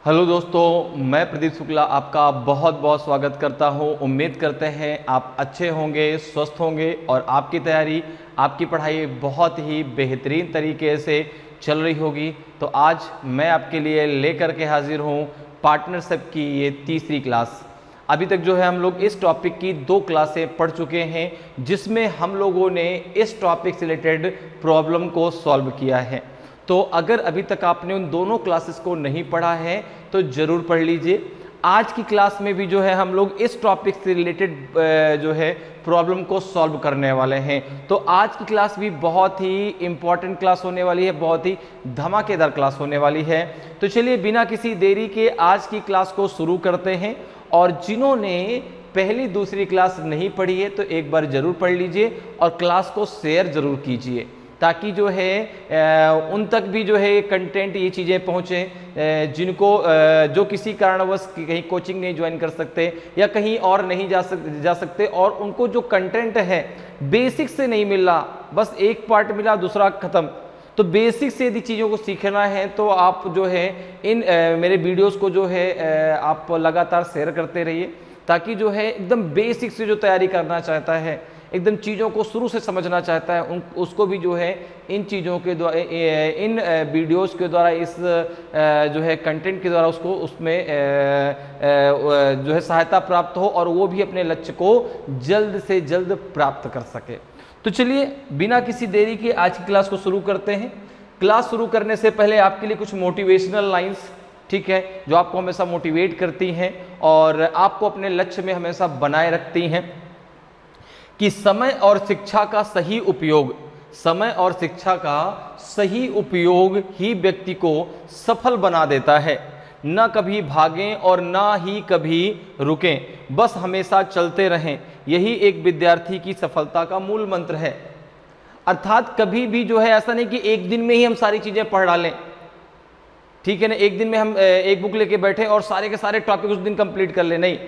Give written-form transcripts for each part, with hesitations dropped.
Hello दोस्तों, मैं प्रदीप शुक्ला आपका बहुत बहुत स्वागत करता हूं। उम्मीद करते हैं आप अच्छे होंगे, स्वस्थ होंगे और आपकी तैयारी, आपकी पढ़ाई बहुत ही बेहतरीन तरीके से चल रही होगी। तो आज मैं आपके लिए लेकर के हाजिर हूं पार्टनरशिप की ये तीसरी क्लास। अभी तक जो है हम लोग इस टॉपिक की 2 क्लासें पढ़ चुके हैं, जिसमें हम लोगों ने इस टॉपिक से रिलेटेड प्रॉब्लम को सॉल्व किया है। तो अगर अभी तक आपने उन दोनों क्लासेस को नहीं पढ़ा है तो ज़रूर पढ़ लीजिए। आज की क्लास में भी जो है हम लोग इस टॉपिक से रिलेटेड जो है प्रॉब्लम को सॉल्व करने वाले हैं। तो आज की क्लास भी बहुत ही इम्पॉर्टेंट क्लास होने वाली है, बहुत ही धमाकेदार क्लास होने वाली है। तो चलिए बिना किसी देरी के आज की क्लास को शुरू करते हैं। और जिन्होंने पहली दूसरी क्लास नहीं पढ़ी है तो एक बार ज़रूर पढ़ लीजिए और क्लास को शेयर ज़रूर कीजिए, ताकि जो है उन तक भी जो है कंटेंट, ये चीज़ें पहुँचें जिनको जो किसी कारणवश कहीं कोचिंग नहीं ज्वाइन कर सकते या कहीं और नहीं जा सकते और उनको जो कंटेंट है बेसिक से नहीं मिल रहा, बस एक पार्ट मिला दूसरा ख़त्म। तो बेसिक से यदि चीज़ों को सीखना है तो आप जो है इन मेरे वीडियोस को जो है आप लगातार शेयर करते रहिए, ताकि जो है एकदम बेसिक से जो तैयारी करना चाहता है, एकदम चीज़ों को शुरू से समझना चाहता है, उसको भी जो है इन चीज़ों के द्वारा, इन वीडियोस के द्वारा, इस जो है कंटेंट के द्वारा उसको उसमें जो है सहायता प्राप्त हो और वो भी अपने लक्ष्य को जल्द से जल्द प्राप्त कर सके। तो चलिए बिना किसी देरी के आज की क्लास को शुरू करते हैं। क्लास शुरू करने से पहले आपके लिए कुछ मोटिवेशनल लाइन्स, ठीक है, जो आपको हमेशा मोटिवेट करती हैं और आपको अपने लक्ष्य में हमेशा बनाए रखती हैं कि समय और शिक्षा का सही उपयोग, समय और शिक्षा का सही उपयोग ही व्यक्ति को सफल बना देता है। न कभी भागें और ना ही कभी रुकें, बस हमेशा चलते रहें, यही एक विद्यार्थी की सफलता का मूल मंत्र है। अर्थात कभी भी जो है ऐसा नहीं कि एक दिन में ही हम सारी चीज़ें पढ़ डालें, ठीक है ना, एक दिन में हम एक बुक लेके बैठे और सारे के सारे टॉपिक उस दिन कंप्लीट कर ले, नहीं,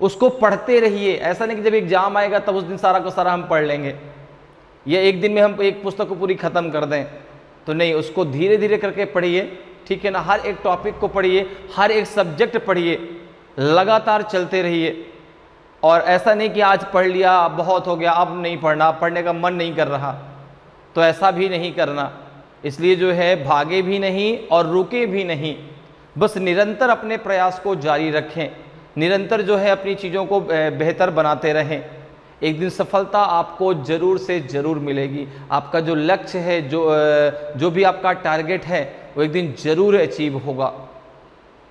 उसको पढ़ते रहिए। ऐसा नहीं कि जब एग्जाम आएगा तब उस दिन सारा को सारा हम पढ़ लेंगे या एक दिन में हम एक पुस्तक को पूरी ख़त्म कर दें, तो नहीं, उसको धीरे धीरे करके पढ़िए, ठीक है ना। हर एक टॉपिक को पढ़िए, हर एक सब्जेक्ट पढ़िए, लगातार चलते रहिए। और ऐसा नहीं कि आज पढ़ लिया बहुत हो गया अब नहीं पढ़ना, पढ़ने का मन नहीं कर रहा, तो ऐसा भी नहीं करना। इसलिए जो है भागे भी नहीं और रुके भी नहीं, बस निरंतर अपने प्रयास को जारी रखें, निरंतर जो है अपनी चीज़ों को बेहतर बनाते रहें। एक दिन सफलता आपको ज़रूर से ज़रूर मिलेगी। आपका जो लक्ष्य है, जो भी आपका टारगेट है, वो एक दिन ज़रूर अचीव होगा।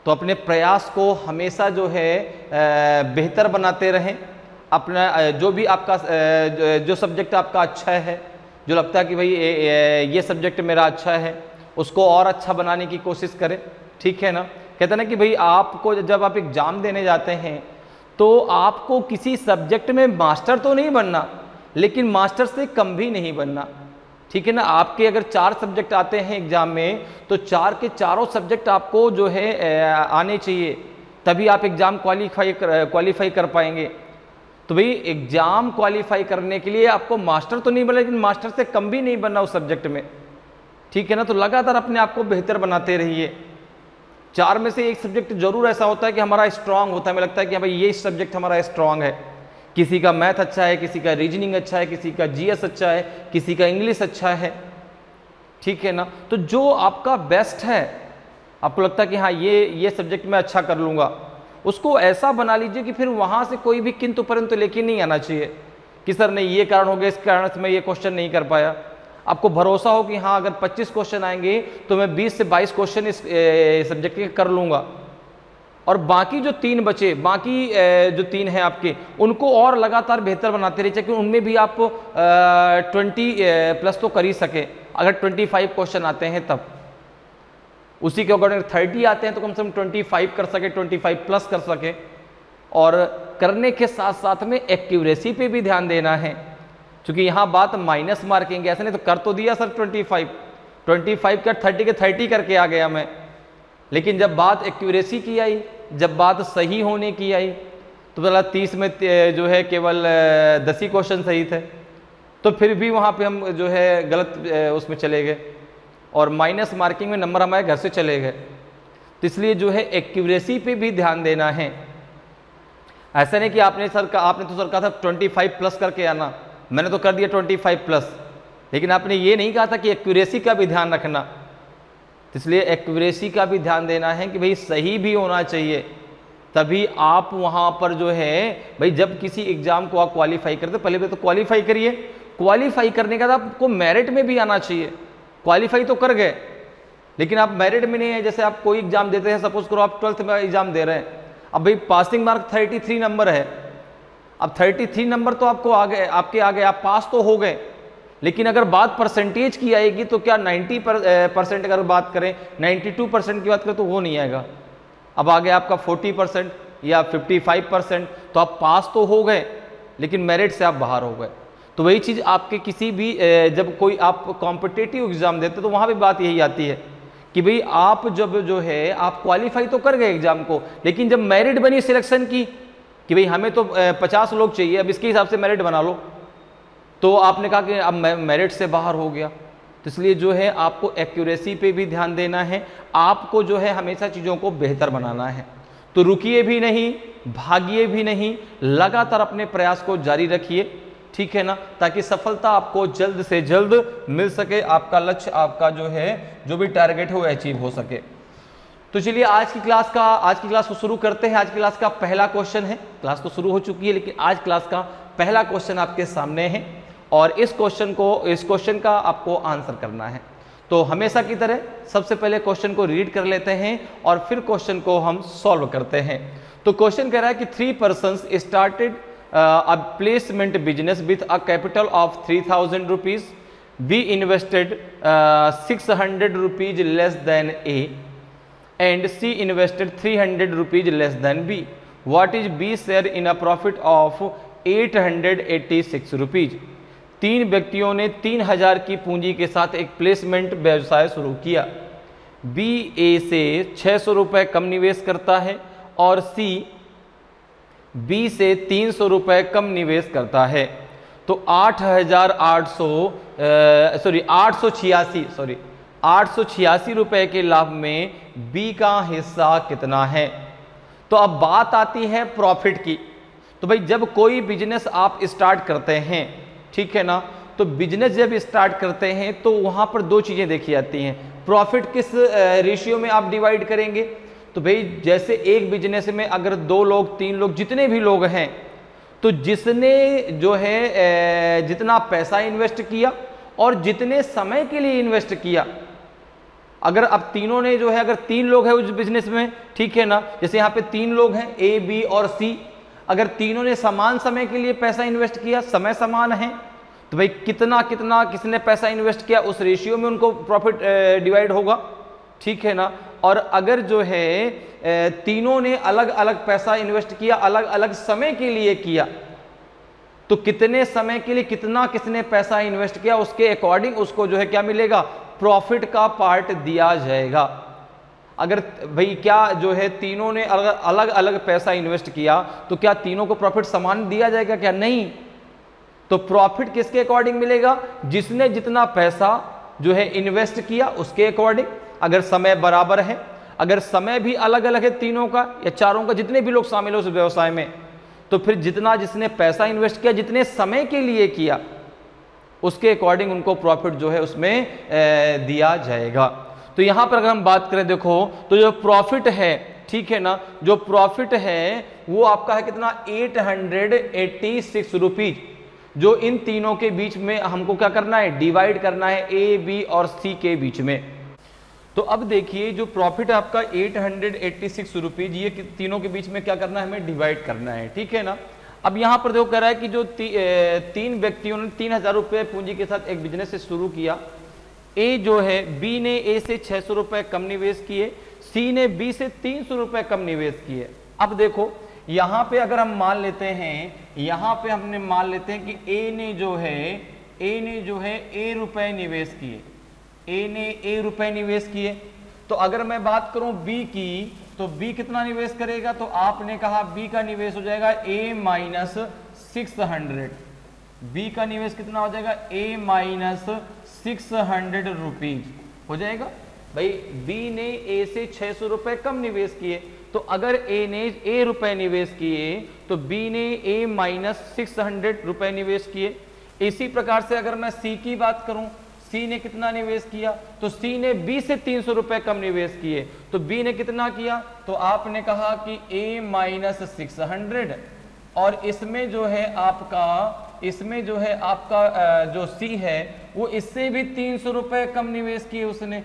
तो अपने प्रयास को हमेशा जो है बेहतर बनाते रहें। अपना जो भी आपका जो सब्जेक्ट आपका अच्छा है, जो लगता है कि भाई ये सब्जेक्ट मेरा अच्छा है, उसको और अच्छा बनाने की कोशिश करें, ठीक है ना। कहते हैं ना कि भाई आपको जब आप एग्ज़ाम देने जाते हैं तो आपको किसी सब्जेक्ट में मास्टर तो नहीं बनना, लेकिन मास्टर से कम भी नहीं बनना, ठीक है ना। आपके अगर 4 सब्जेक्ट आते हैं एग्ज़ाम में तो 4 के चारों सब्जेक्ट आपको जो है आने चाहिए, तभी आप एग्ज़ाम क्वालिफाई कर पाएंगे। तो भाई एग्ज़ाम क्वालिफाई करने के लिए आपको मास्टर तो नहीं बनना, लेकिन मास्टर से कम भी नहीं बनना उस सब्जेक्ट में, ठीक है ना। तो लगातार अपने आप को बेहतर बनाते रहिए। 4 में से एक सब्जेक्ट जरूर ऐसा होता है कि हमारा स्ट्रांग होता है, हमें लगता है कि भाई ये सब्जेक्ट हमारा स्ट्रांग है। किसी का मैथ अच्छा है, किसी का रीजनिंग अच्छा है, किसी का जीएस अच्छा है, किसी का इंग्लिश अच्छा है, ठीक है ना। तो जो आपका बेस्ट है, आपको लगता है कि हाँ ये सब्जेक्ट मैं अच्छा कर लूँगा, उसको ऐसा बना लीजिए कि फिर वहाँ से कोई भी किंतु परंतु लेके नहीं आना चाहिए कि सर नहीं ये कारण हो गया, इस कारण से मैं ये क्वेश्चन नहीं कर पाया। आपको भरोसा हो कि हाँ अगर 25 क्वेश्चन आएंगे तो मैं 20 से 22 क्वेश्चन इस सब्जेक्ट के कर लूँगा, और बाकी जो 3 बचे, बाकी जो 3 हैं आपके, उनको और लगातार बेहतर बनाते रहिए, क्योंकि उनमें भी आप 20+ तो कर ही सके। अगर 25 क्वेश्चन आते हैं तब उसी के अकॉर्डिंग 30 आते हैं तो कम से कम 25 कर सके, 25+ कर सके। और करने के साथ साथ में एक्यूरेसी पे भी ध्यान देना है, क्योंकि यहाँ बात माइनस मार्किंग है। ऐसा नहीं तो कर तो दिया सर 25 का 30 के 30 करके आ गया मैं, लेकिन जब बात एक्यूरेसी की आई, जब बात सही होने की आई, तो बोला 30 में जो है केवल 10 ही क्वेश्चन सही थे, तो फिर भी वहाँ पे हम जो है गलत उसमें चले गए और माइनस मार्किंग में नंबर हमारे घर से चले गए। तो इसलिए जो है एक्यूरेसी पे भी ध्यान देना है। ऐसा नहीं कि आपने तो सर कहा था 25 प्लस करके आना, मैंने तो कर दिया 25 प्लस, लेकिन आपने ये नहीं कहा था कि एक्यूरेसी का भी ध्यान रखना। तो इसलिए एक्यूरेसी का भी ध्यान देना है कि भाई सही भी होना चाहिए, तभी आप वहाँ पर जो है भाई जब किसी एग्जाम को आप क्वालिफाई करते पहले तो क्वालिफाई करिए, क्वालिफाई करने के बाद आपको मेरिट में भी आना चाहिए। क्वालिफाई तो कर गए लेकिन आप मेरिट में नहीं है। जैसे आप कोई एग्जाम देते हैं, सपोज करो आप 12th में एग्जाम दे रहे हैं, अब भाई पासिंग मार्क 33 नंबर है, अब 33 नंबर तो आपको आ गए, आपके आ गए, आप पास तो हो गए, लेकिन अगर बात परसेंटेज की आएगी तो क्या 90% अगर बात करें, 92% की बात करें तो वो नहीं आएगा। अब आ गया आपका 40% या 55%, तो आप पास तो हो गए लेकिन मेरिट से आप बाहर हो गए। तो वही चीज़ आपके किसी भी जब कोई आप कॉम्पिटिटिव एग्जाम देते तो वहाँ भी बात यही आती है कि भाई आप जब जो है आप क्वालिफाई तो कर गए एग्जाम को, लेकिन जब मेरिट बनी सिलेक्शन की कि भाई हमें तो 50 लोग चाहिए, अब इसके हिसाब से मेरिट बना लो, तो आपने कहा कि अब मेरिट से बाहर हो गया। तो इसलिए जो है आपको एक्यूरेसी पे भी ध्यान देना है, आपको जो है हमेशा चीज़ों को बेहतर बनाना है। तो रुकिए भी नहीं, भागिए भी नहीं, लगातार अपने प्रयास को जारी रखिए, ठीक है ना, ताकि सफलता आपको जल्द से जल्द मिल सके, आपका लक्ष्य, आपका जो है जो भी टारगेट है वो अचीव हो सके। तो चलिए आज की क्लास को शुरू करते हैं। आज की क्लास का पहला क्वेश्चन है, क्लास तो शुरू हो चुकी है लेकिन आज क्लास का पहला क्वेश्चन आपके सामने है और इस क्वेश्चन का आपको आंसर करना है। तो हमेशा की तरह सबसे पहले क्वेश्चन को रीड कर लेते हैं और फिर क्वेश्चन को हम सॉल्व करते हैं। तो क्वेश्चन कह रहा है कि 3 persons started a placement business with a capital of 3000 rupees. B invested 600 rupees less than A and C invested 300 rupees less than B. What is B's share in a profit of 886 rupees? 3 व्यक्तियों ने 3000 की पूंजी के साथ एक placement व्यवसाय शुरू किया। बी ए से 600 रुपये कम निवेश करता है और सी बी से 300 रुपये कम निवेश करता है। तो 886 रुपये के लाभ में बी का हिस्सा कितना है। तो अब बात आती है प्रॉफिट की। तो भाई जब कोई बिजनेस आप स्टार्ट करते हैं, ठीक है ना, तो बिजनेस जब स्टार्ट करते हैं तो वहां पर 2 चीजें देखी जाती हैं। प्रॉफिट किस रेशियो में आप डिवाइड करेंगे। तो भाई जैसे एक बिजनेस में अगर 2 लोग 3 लोग जितने भी लोग हैं, तो जिसने जो है जितना पैसा इन्वेस्ट किया और जितने समय के लिए इन्वेस्ट किया, अगर अब तीनों ने जो है, अगर 3 लोग हैं उस बिजनेस में, ठीक है ना, जैसे यहाँ पे 3 लोग हैं ए बी और सी, अगर तीनों ने समान समय के लिए पैसा इन्वेस्ट किया, समय समान है, तो भाई कितना कितना किसने पैसा इन्वेस्ट किया उस रेशियो में उनको प्रॉफिट डिवाइड होगा, ठीक है ना। और अगर जो है तीनों ने अलग अलग पैसा इन्वेस्ट किया, अलग अलग समय के लिए किया, तो कितने समय के लिए कितना किसने पैसा इन्वेस्ट किया उसके अकॉर्डिंग उसको जो है क्या मिलेगा, प्रॉफिट का पार्ट दिया जाएगा। अगर भाई क्या जो है तीनों ने अलग अलग पैसा इन्वेस्ट किया तो क्या तीनों को प्रॉफिट समान दिया जाएगा, क्या नहीं। तो प्रॉफिट किसके अकॉर्डिंग मिलेगा, जिसने जितना पैसा जो है इन्वेस्ट किया उसके अकॉर्डिंग। अगर समय बराबर है, अगर समय भी अलग अलग है तीनों का या चारों का, जितने भी लोग शामिल हो उस व्यवसाय में, तो फिर जितना जिसने पैसा इन्वेस्ट किया, जितने समय के लिए किया, उसके अकॉर्डिंग उनको प्रॉफिट जो है उसमें दिया जाएगा। तो यहां पर अगर हम बात करें, देखो तो जो प्रॉफिट है, ठीक है ना, जो प्रॉफिट है वो आपका है कितना, 886 रुपीज, जो इन तीनों के बीच में हमको क्या करना है, डिवाइड करना है, ए बी और सी के बीच में। तो अब देखिए जो प्रॉफिट है आपका 886 रुपीज, ये तीनों के बीच में क्या करना है, हमें डिवाइड करना है, ठीक है ना। अब यहां पर देखो कह रहा है कि जो 3 व्यक्तियों ने 3000 रुपये पूंजी के साथ एक बिजनेस से शुरू किया। ए जो है, बी ने ए से 600 रुपये कम निवेश किए, सी ने बी से 300 रुपये कम निवेश किए। अब देखो यहां पे अगर हम मान लेते हैं, यहां पे हमने मान लेते हैं कि ए ने जो है ए रुपए निवेश किए, ए ने ए रुपए निवेश किए। तो अगर मैं बात करूं बी की, तो बी कितना निवेश करेगा, तो आपने कहा बी का निवेश हो जाएगा ए माइनस 600, बी का निवेश कितना हो जाएगा, ए माइनस 600 रुपीज हो जाएगा। भाई बी ने ए से 600 रुपए कम निवेश किए, तो अगर ए ने ए रुपए निवेश किए तो बी ने ए माइनस 600 रुपए निवेश किए। इसी प्रकार से अगर मैं सी की बात करूं, सी ने कितना निवेश किया, तो सी ने बी से 300 रुपए कम निवेश किए, तो बी ने कितना किया, तो आपने कहा कि ए माइनस 600, और इसमें जो है आपका जो सी है वो इससे भी 300 रुपए कम निवेश किए उसने,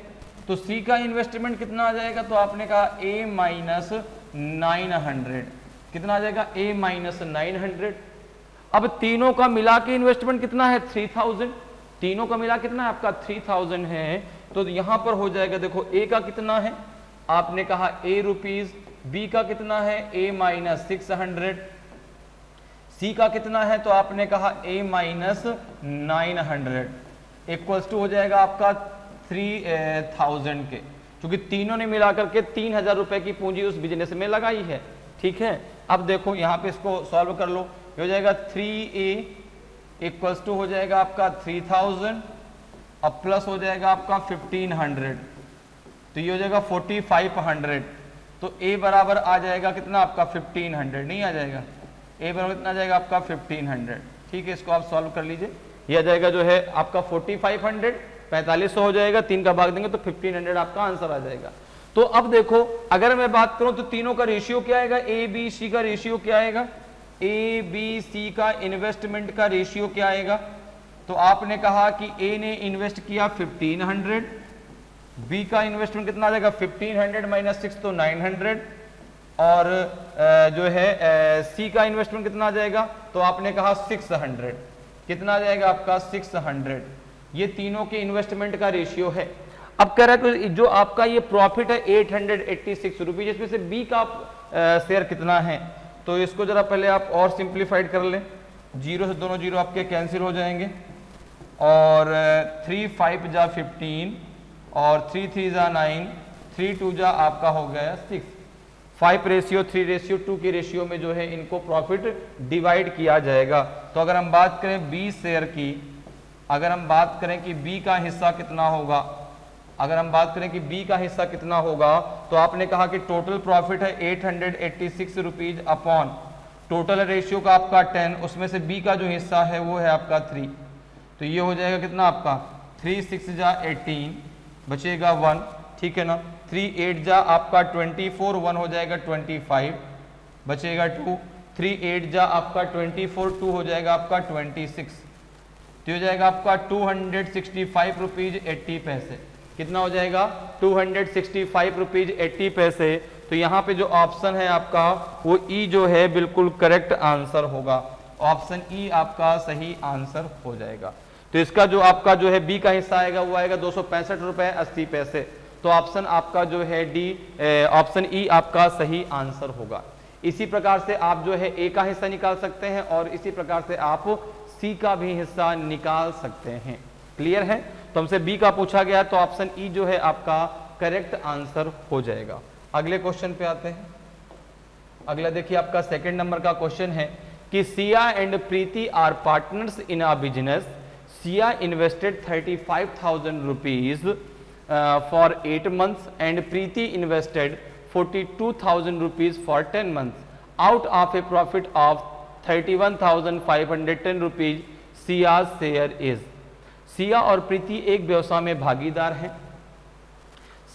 तो सी का इन्वेस्टमेंट कितना आ जाएगा, तो आपने कहा ए माइनस 900, कितना आ जाएगा, ए माइनस 900। अब तीनों का मिला के इन्वेस्टमेंट कितना है, 3000, तीनों का मिला कितना है आपका 3000 है, तो यहां पर हो जाएगा, देखो ए का कितना है, आपने कहा ए रुपीज, बी का कितना है ए माइनस 600, सी का कितना है, तो आपने कहा ए माइनस 900 इक्वल्स टू हो जाएगा आपका 3000 के, क्योंकि तीनों ने मिलाकर के 3000 रुपए की पूंजी उस बिजनेस में लगाई है। ठीक है, अब देखो यहाँ पे इसको सॉल्व कर लो, ये हो जाएगा 3a इक्वल्स टू हो जाएगा आपका 3000, अब प्लस हो जाएगा आपका 1500, तो ये हो जाएगा 4500, तो a बराबर आ जाएगा कितना आपका 1500, नहीं आ जाएगा, a बराबर कितना आ जाएगा आपका 1500। ठीक है, इसको आप सॉल्व कर लीजिए, ये आ जाएगा जो है आपका 4500, 4500 हो जाएगा, 3 का भाग देंगे तो 1500 आपका आंसर आ जाएगा। तो अब देखो अगर मैं बात करूं तो तीनों का रेशियो क्या आएगा, ए बी सी का रेशियो क्या आएगा, ए बी सी का इन्वेस्टमेंट का रेशियो क्या आएगा, तो आपने कहा कि ए ने इन्वेस्ट किया 1500, बी का इन्वेस्टमेंट कितना आ जाएगा 1500 माइनस 6 तो 900, और जो है सी का इन्वेस्टमेंट कितना आ जाएगा, तो आपने कहा 600, कितना आ जाएगा आपका 600, ये तीनों के इन्वेस्टमेंट का रेशियो है। अब कह रहा है जो आपका ये प्रॉफिट है 886 रुपीज, इसमें से बी का शेयर कितना है, तो इसको जरा पहले आप और सिंप्लीफाइड कर लें, जीरो से दोनों जीरो आपके कैंसिल हो जाएंगे, और 3 5 जा 15 और 3 3 जा 9, 3 2 जा आपका हो गया 6, 5:3:2 की रेशियो में जो है इनको प्रॉफिट डिवाइड किया जाएगा। तो अगर हम बात करें बी शेयर की, अगर हम बात करें कि बी का हिस्सा कितना होगा, अगर हम बात करें कि बी का हिस्सा कितना होगा, तो आपने कहा कि टोटल प्रॉफिट है 886 रुपीज अपॉन टोटल रेशियो का आपका 10, उसमें से बी का जो हिस्सा है वो है आपका 3, तो ये हो जाएगा कितना आपका 3 6 जा 18, बचेगा 1, ठीक है ना, 3 8 जा आपका 24, 1 हो जाएगा 25, बचेगा 2, 3 8 जा आपका 24, 2 हो जाएगा आपका 26, तो हो जाएगा आपका 265 रुपीज 80 पैसे, कितना हो जाएगा 265 रुपीज 80 पैसे। तो यहाँ पे जो ऑप्शन है आपका वो ई जो है बिल्कुल करेक्ट आंसर होगा, ऑप्शन ई आपका सही आंसर हो जाएगा। तो इसका जो आपका जो है बी का हिस्सा आएगा वो आएगा 265 रुपए 80 पैसे, तो ऑप्शन आपका जो है डी, ऑप्शन ई आपका सही आंसर होगा। इसी प्रकार से आप जो है ए का हिस्सा निकाल सकते हैं और इसी प्रकार से आप सी का भी हिस्सा निकाल सकते हैं। क्लियर है, तो हमसे बी का पूछा गया तो ऑप्शन ई जो है आपका करेक्ट आंसर हो जाएगा। अगले क्वेश्चन पे आते हैं। अगला देखिए आपका सेकंड नंबर का क्वेश्चन है कि Siya and Preeti are partners in a business. Siya invested 35,000 rupees for 8 months and Preeti invested 42,000 rupees for 10 months. Out of a profit of 31,510 rupees, Sia's share is. Siya और प्रीति एक व्यवसाय में भागीदार हैं।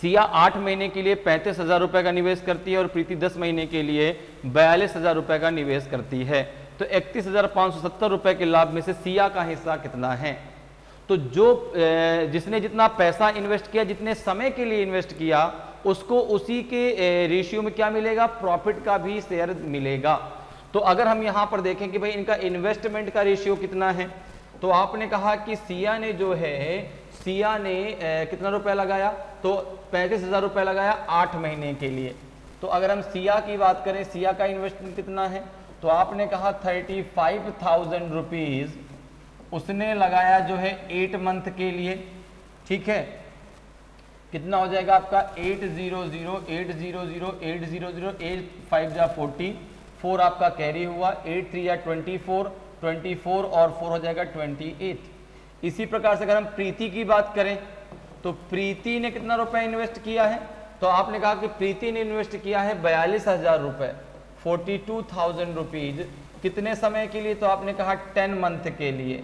सिया 8 महीने के लिए 35,000 रुपए का निवेश करती है और प्रीति 10 महीने के लिए 42,000 रुपए का निवेश करती है। तो 31,570 रुपए के लाभ में से सिया का हिस्सा कितना है? तो जो जिसने जितना पैसा इन्वेस्ट किया, जितने समय के लिए इन्वेस्ट किया, उसको उसी के रेशियो में क्या मिलेगा? प्रॉफिट का भी शेयर मिलेगा। तो अगर हम यहाँ पर देखें कि भाई इनका इन्वेस्टमेंट का रेशियो कितना है, तो आपने कहा कि सिया ने जो है, सिया ने कितना रुपया लगाया? तो 35,000 रुपया लगाया 8 महीने के लिए। तो अगर हम सिया की बात करें, सिया का इन्वेस्टमेंट कितना है? तो आपने कहा 35,000 रुपीज उसने लगाया जो है 8 मंथ के लिए। ठीक है, कितना हो जाएगा आपका 800 800 800 8 5 जा 40, 4 आपका कैरी हुआ, 8 3 जा 24, 24 और 4 हो जाएगा 28। इसी प्रकार से अगर हम प्रीति की बात करें तो प्रीति ने कितना रुपए इन्वेस्ट किया है, तो आपने कहा कि प्रीति ने इन्वेस्ट किया है 42,000 रुपए, 42,000 रुपीज। कितने समय के लिए, तो आपने कहा 10 मंथ के लिए।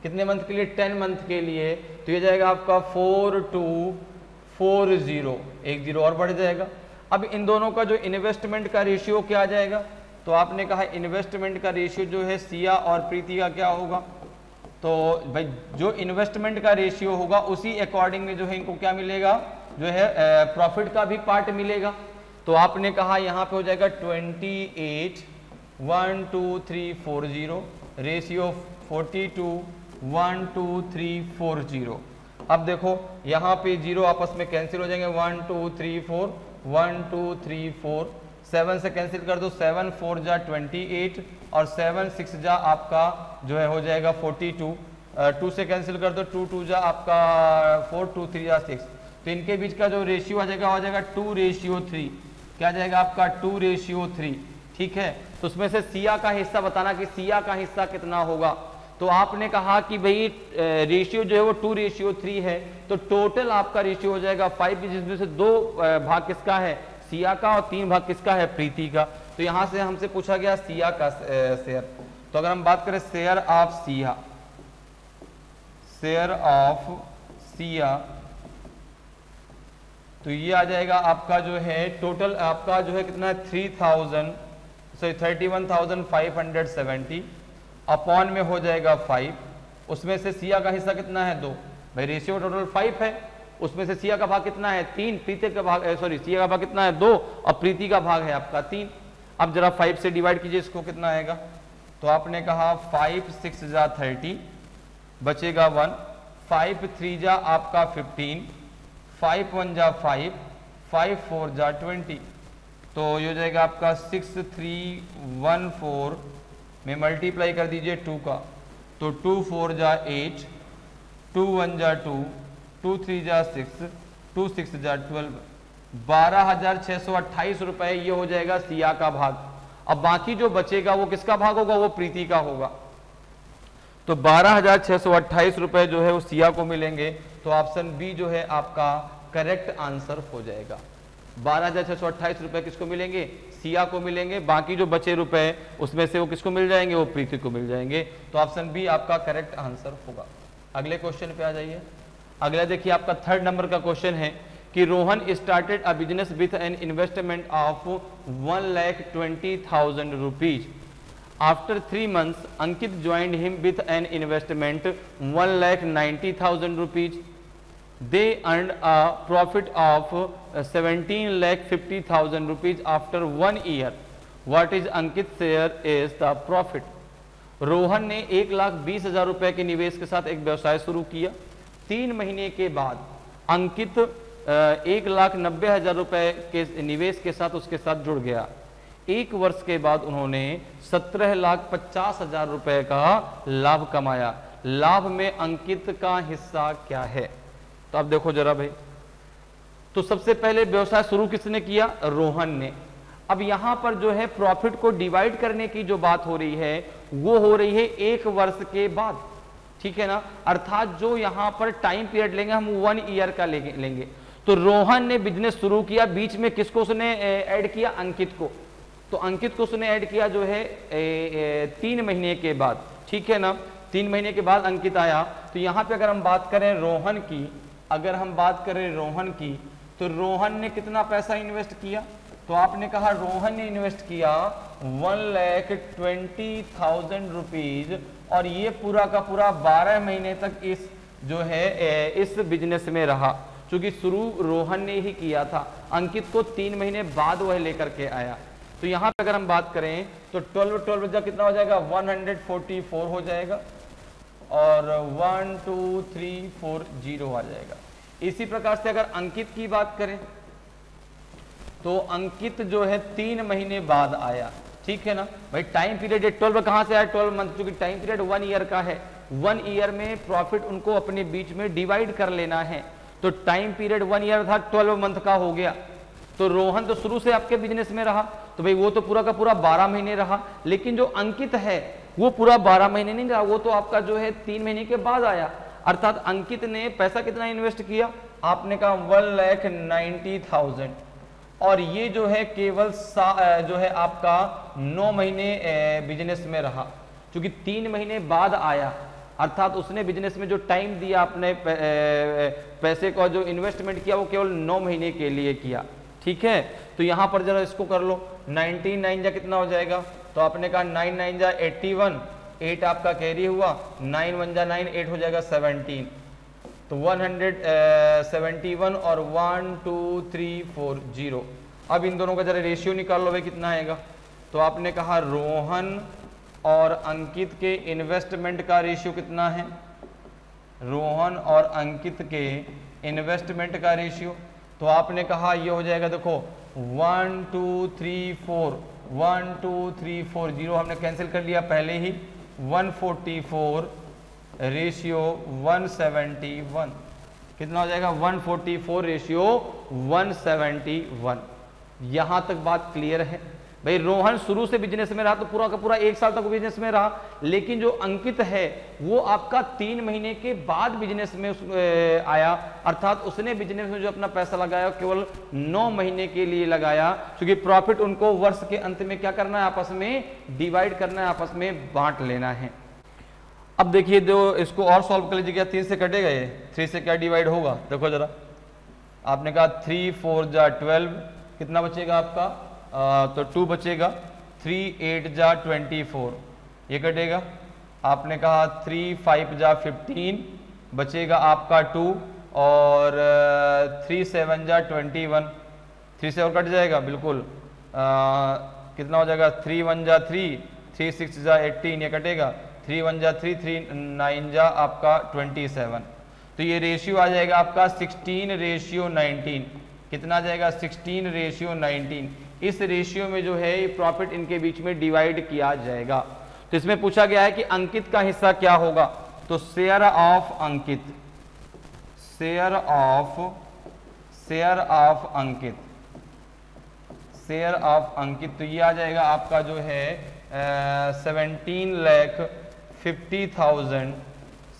कितने मंथ के लिए, 10 मंथ के लिए। तो ये जाएगा आपका 4240, एक जीरो और बढ़ जाएगा। अब इन दोनों का जो इन्वेस्टमेंट का रेशियो क्या आ जाएगा, तो आपने कहा इन्वेस्टमेंट का रेशियो जो है सिया और प्रीति का क्या होगा, तो भाई जो इन्वेस्टमेंट का रेशियो होगा उसी अकॉर्डिंग में जो है इनको क्या मिलेगा, जो है प्रॉफिट का भी पार्ट मिलेगा। तो आपने कहा यहाँ पे हो जाएगा 28:12340 रेशियो 42:12340। अब देखो यहाँ पे जीरो आपस में कैंसिल हो जाएंगे, 1 2 3 4 1 2 3 4, 7 से कैंसिल कर दो, 7 4 जा 28 और 7 6 जा आपका जो है हो जाएगा 42, 2 से कैंसिल कर दो, 2 2 जा आपका 4, 2 3 जा 6। तो इनके बीच का जो रेशियो आ जाएगा, हो जाएगा 2:3। क्या जाएगा आपका 2:3, ठीक है। तो उसमें से सिया का हिस्सा बताना कि सिया का हिस्सा कितना होगा। तो आपने कहा कि भाई रेशियो जो है वो 2:3 है, तो टोटल आपका रेशियो हो जाएगा 5, जिसमें से 2 भाग किसका है, सिया का, और 3 भाग किसका है, प्रीति का। तो यहां से हमसे पूछा गया सिया का शेयर। तो अगर हम बात करें share of Siya, share of Siya, तो ये आ जाएगा आपका जो है टोटल आपका जो है कितना है 31,570 अपॉन में हो जाएगा 5। उसमें से सिया का हिस्सा कितना है 2, भाई रेशियो टोटल 5 है, उसमें से सिया का भाग कितना है 3, प्रीति का भाग सिया का भाग कितना है 2 और प्रीति का भाग है आपका 3। अब जरा 5 से डिवाइड कीजिए, इसको कितना आएगा, तो आपने कहा 5 6 जा 30 बचेगा 1, 5 3 जा आपका 15, 5 1 जा 5, 5 4 जा 20। तो ये हो जाएगा आपका 6314 में मल्टीप्लाई कर दीजिए 2 का, तो 2 4 जा 8, 2 1 जा 2, 2 3 जा 6, 2 6 जा 12, 12,628 रुपए ये हो जाएगा सिया का भाग। अब बाकी जो बचेगा वो किसका भाग होगा, वो प्रीति का होगा। तो 12,628 रुपए जो है वो सिया को मिलेंगे। तो ऑप्शन बी जो है आपका करेक्ट आंसर हो जाएगा। 12,628 रुपए किसको मिलेंगे, सिया को मिलेंगे, बाकी जो बचे रुपए उसमें से वो किसको मिल जाएंगे, वो प्रीति को मिल जाएंगे। तो ऑप्शन बी आपका करेक्ट आंसर होगा। अगले क्वेश्चन पे आ जाइए। अगला देखिए आपका 3rd नंबर का क्वेश्चन है कि Rohan started a business with an investment of 1,20,000 rupees. After 3 months Ankit joined him with an investment 1,90,000 rupees. They earned a profit of 17,50,000 rupees after 1 year. What is Ankit's share is the profit? Rohan ने 1,20,000 रुपए के निवेश के साथ एक व्यवसाय शुरू किया। 3 महीने के बाद अंकित 1,90,000 रुपए के निवेश के साथ उसके साथ जुड़ गया। 1 वर्ष के बाद उन्होंने 17,50,000 रुपए का लाभ कमाया। लाभ में अंकित का हिस्सा क्या है? तो अब देखो जरा भाई, तो सबसे पहले व्यवसाय शुरू किसने किया, रोहन ने। अब यहां पर जो है प्रॉफिट को डिवाइड करने की जो बात हो रही है वो हो रही है 1 वर्ष के बाद, ठीक है ना। अर्थात जो यहां पर टाइम पीरियड लेंगे हम 1 ईयर का लेंगे। तो रोहन ने बिजनेस शुरू किया, बीच में किसको उसने ऐड किया, अंकित को। तो अंकित को उसने ऐड किया जो है 3 महीने के बाद, ठीक है ना। 3 महीने के बाद अंकित आया। तो यहां पे अगर हम बात करें रोहन की, अगर हम बात करें रोहन की, तो रोहन ने कितना पैसा इन्वेस्ट किया, तो आपने कहा रोहन ने इन्वेस्ट किया 1,20,000 रुपीज, और ये पूरा का पूरा 12 महीने तक इस जो है इस बिजनेस में रहा। क्योंकि शुरू रोहन ने ही किया था, अंकित को 3 महीने बाद वह लेकर के आया। तो यहाँ पे अगर हम बात करें तो 12 कितना हो जाएगा, 144 हो जाएगा, और 12340 आ जाएगा। इसी प्रकार से अगर अंकित की बात करें तो अंकित जो है 3 महीने बाद आया, ठीक है ना भाई। टाइम पीरियड 12 कहां से आया, 12 मंथ, क्योंकि टाइम पीरियड 1 ईयर का है। 1 ईयर में प्रॉफिट उनको अपने बीच में डिवाइड कर लेना है। तो टाइम पीरियड 1 ईयर था, 12 मंथ का हो गया। तो रोहन तो शुरू से आपके बिजनेस में रहा, तो भाई वो तो पूरा का पूरा 12 महीने रहा। लेकिन जो अंकित है वो पूरा 12 महीने नहीं रहा, वो तो आपका जो है 3 महीने के बाद आया। अर्थात अंकित ने पैसा कितना इन्वेस्ट किया, आपने कहा 1,90,000 और ये जो है केवल जो है आपका 9 महीने बिजनेस में रहा, क्योंकि 3 महीने बाद आया, अर्थात उसने बिजनेस में जो टाइम दिया अपने पैसे का जो इन्वेस्टमेंट किया वो केवल 9 महीने के लिए किया। ठीक है, तो यहां पर जरा इसको कर लो, 19 जा कितना हो जाएगा, तो आपने कहा 9 जा 81, 8 आपका कैरी हुआ, 9 1 जा 9, 8 हो जाएगा 17, तो 171 और 1 2 3 4 0। अब इन दोनों का जरा रेशियो निकाल लो भाई, कितना आएगा, तो आपने कहा रोहन और अंकित के इन्वेस्टमेंट का रेशियो कितना है, रोहन और अंकित के इन्वेस्टमेंट का रेशियो, तो आपने कहा ये हो जाएगा, देखो 1 2 3 4, 1 2 3 4 0 हमने कैंसिल कर लिया पहले ही, 144 रेशियो 171, कितना हो जाएगा 144 रेशियो 171। यहां तक बात क्लियर है भाई। रोहन शुरू से बिजनेस में रहा तो पूरा का पूरा 1 साल तक बिजनेस में रहा, लेकिन जो अंकित है वो आपका 3 महीने के बाद बिजनेस में आया, अर्थात उसने बिजनेस में जो अपना पैसा लगाया केवल 9 महीने के लिए लगाया, क्योंकि प्रॉफिट उनको वर्ष के अंत में क्या करना है, आपस में डिवाइड करना है, आपस में बांट लेना है। अब देखिए जो इसको और सॉल्व कर लीजिए, क्या 3 से कटेगा, ये 3 से क्या डिवाइड होगा, देखो जरा, आपने कहा 3 4 जा 12, कितना बचेगा आपका, तो 2 बचेगा, 3 8 जा 24, ये कटेगा, आपने कहा 3 5 जा 15, बचेगा आपका 2, और 3 7 जा 21, 3 से और कट जाएगा बिल्कुल, कितना हो जाएगा, 3 1 जा 3, 3 6 जा 18, ये कटेगा, 3 1 जा 3, 3 9 जा आपका 27, तो ये रेशियो आ जाएगा आपका 16:19, कितना आ जाएगा 16:19। इस रेशियो में जो है प्रॉफिट इनके बीच में डिवाइड किया जाएगा। तो इसमें पूछा गया है कि अंकित का हिस्सा क्या होगा, तो share of Ankit, share of Ankit, share of Ankit, तो ये आ जाएगा आपका जो है 17,50,000,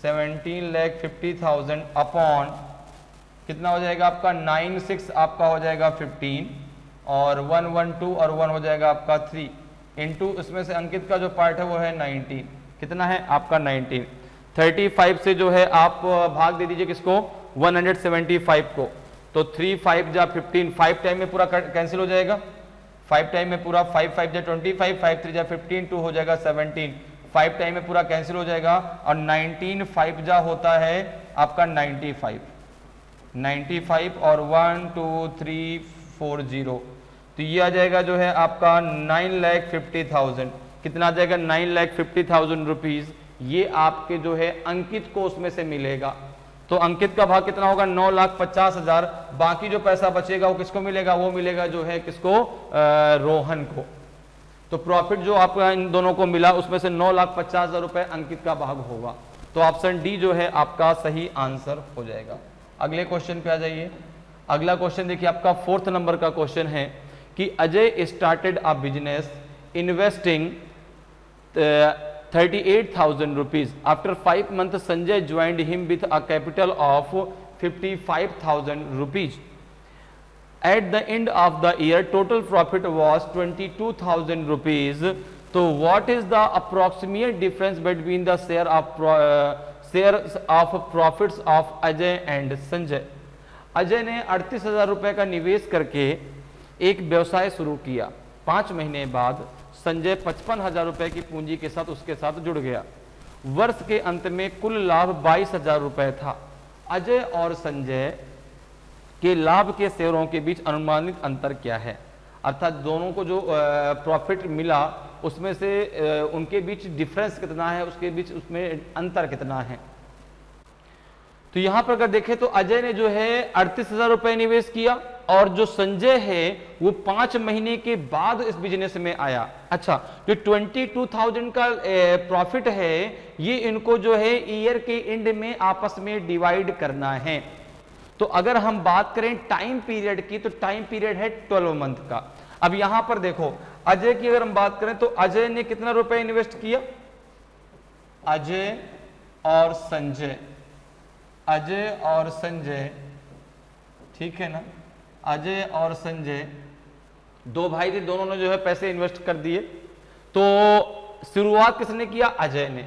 17,50,000 अपॉन कितना हो जाएगा आपका 96 आपका हो जाएगा 15, और 112 और 1 हो जाएगा आपका 3 इंटू इसमें से अंकित का जो पार्ट है वो है 19, कितना है आपका 19, 35 से जो है आप भाग दे दीजिए किसको, 175 को, तो 3 5 जा 15, 5 टाइम में पूरा कैंसिल हो जाएगा, 5 टाइम में पूरा, 5 5 जा 25, 5 3 जा 15, 2 हो जाएगा 17, 5 टाइम में पूरा कैंसिल हो जाएगा, और 19 5 जा होता है आपका 95 और 1 2 3 4 0, तो ये आ जाएगा जो है आपका 9,50,000, कितना आ जाएगा 9,50,000 रुपीज, ये आपके जो है अंकित को उसमें से मिलेगा। तो अंकित का भाग कितना होगा 9,50,000, बाकी जो पैसा बचेगा वो किसको मिलेगा, वो मिलेगा जो है किसको, रोहन को। तो प्रॉफिट जो आपका इन दोनों को मिला उसमें से 9,50,000 रुपए अंकित का भाग होगा, तो ऑप्शन डी जो है आपका सही आंसर हो जाएगा। अगले क्वेश्चन पे आ जाइए। अगला क्वेश्चन देखिए आपका 4th नंबर का क्वेश्चन है कि Ajay started a business investing 38,000 rupees, after 5 months Sanjay joined him with a capital of 55,000 rupees. At the end of the year, total profit was 22,000 rupees. So, what is the approximate difference between the shares of profits of Ajay and Sanjay? Ajay ने 38,000 रुपए का निवेश करके एक व्यवसाय शुरू किया। 5 महीने बाद संजय 55,000 रुपए की पूंजी के साथ उसके साथ जुड़ गया। वर्ष के अंत में कुल लाभ 22,000 रुपए था। अजय और संजय के लाभ के शेयरों के बीच अनुमानित अंतर क्या है, अर्थात दोनों को जो प्रॉफिट मिला उसमें से उनके बीच डिफरेंस कितना है, उसके बीच उसमें अंतर कितना है। तो यहां पर अगर देखें तो अजय ने जो है 38,000 रुपए निवेश किया और जो संजय है वो 5 महीने के बाद इस बिजनेस में आया। अच्छा, जो 22,000 का प्रॉफिट है ये इनको जो है ईयर के एंड में आपस में डिवाइड करना है। तो अगर हम बात करें टाइम पीरियड की तो टाइम पीरियड है 12 मंथ का। अब यहां पर देखो अजय की अगर हम बात करें तो अजय ने कितना रुपए इन्वेस्ट किया, अजय और संजय ठीक है ना। अजय और संजय दो भाई थे, दोनों ने जो है पैसे इन्वेस्ट कर दिए। तो शुरुआत किसने किया? अजय ने।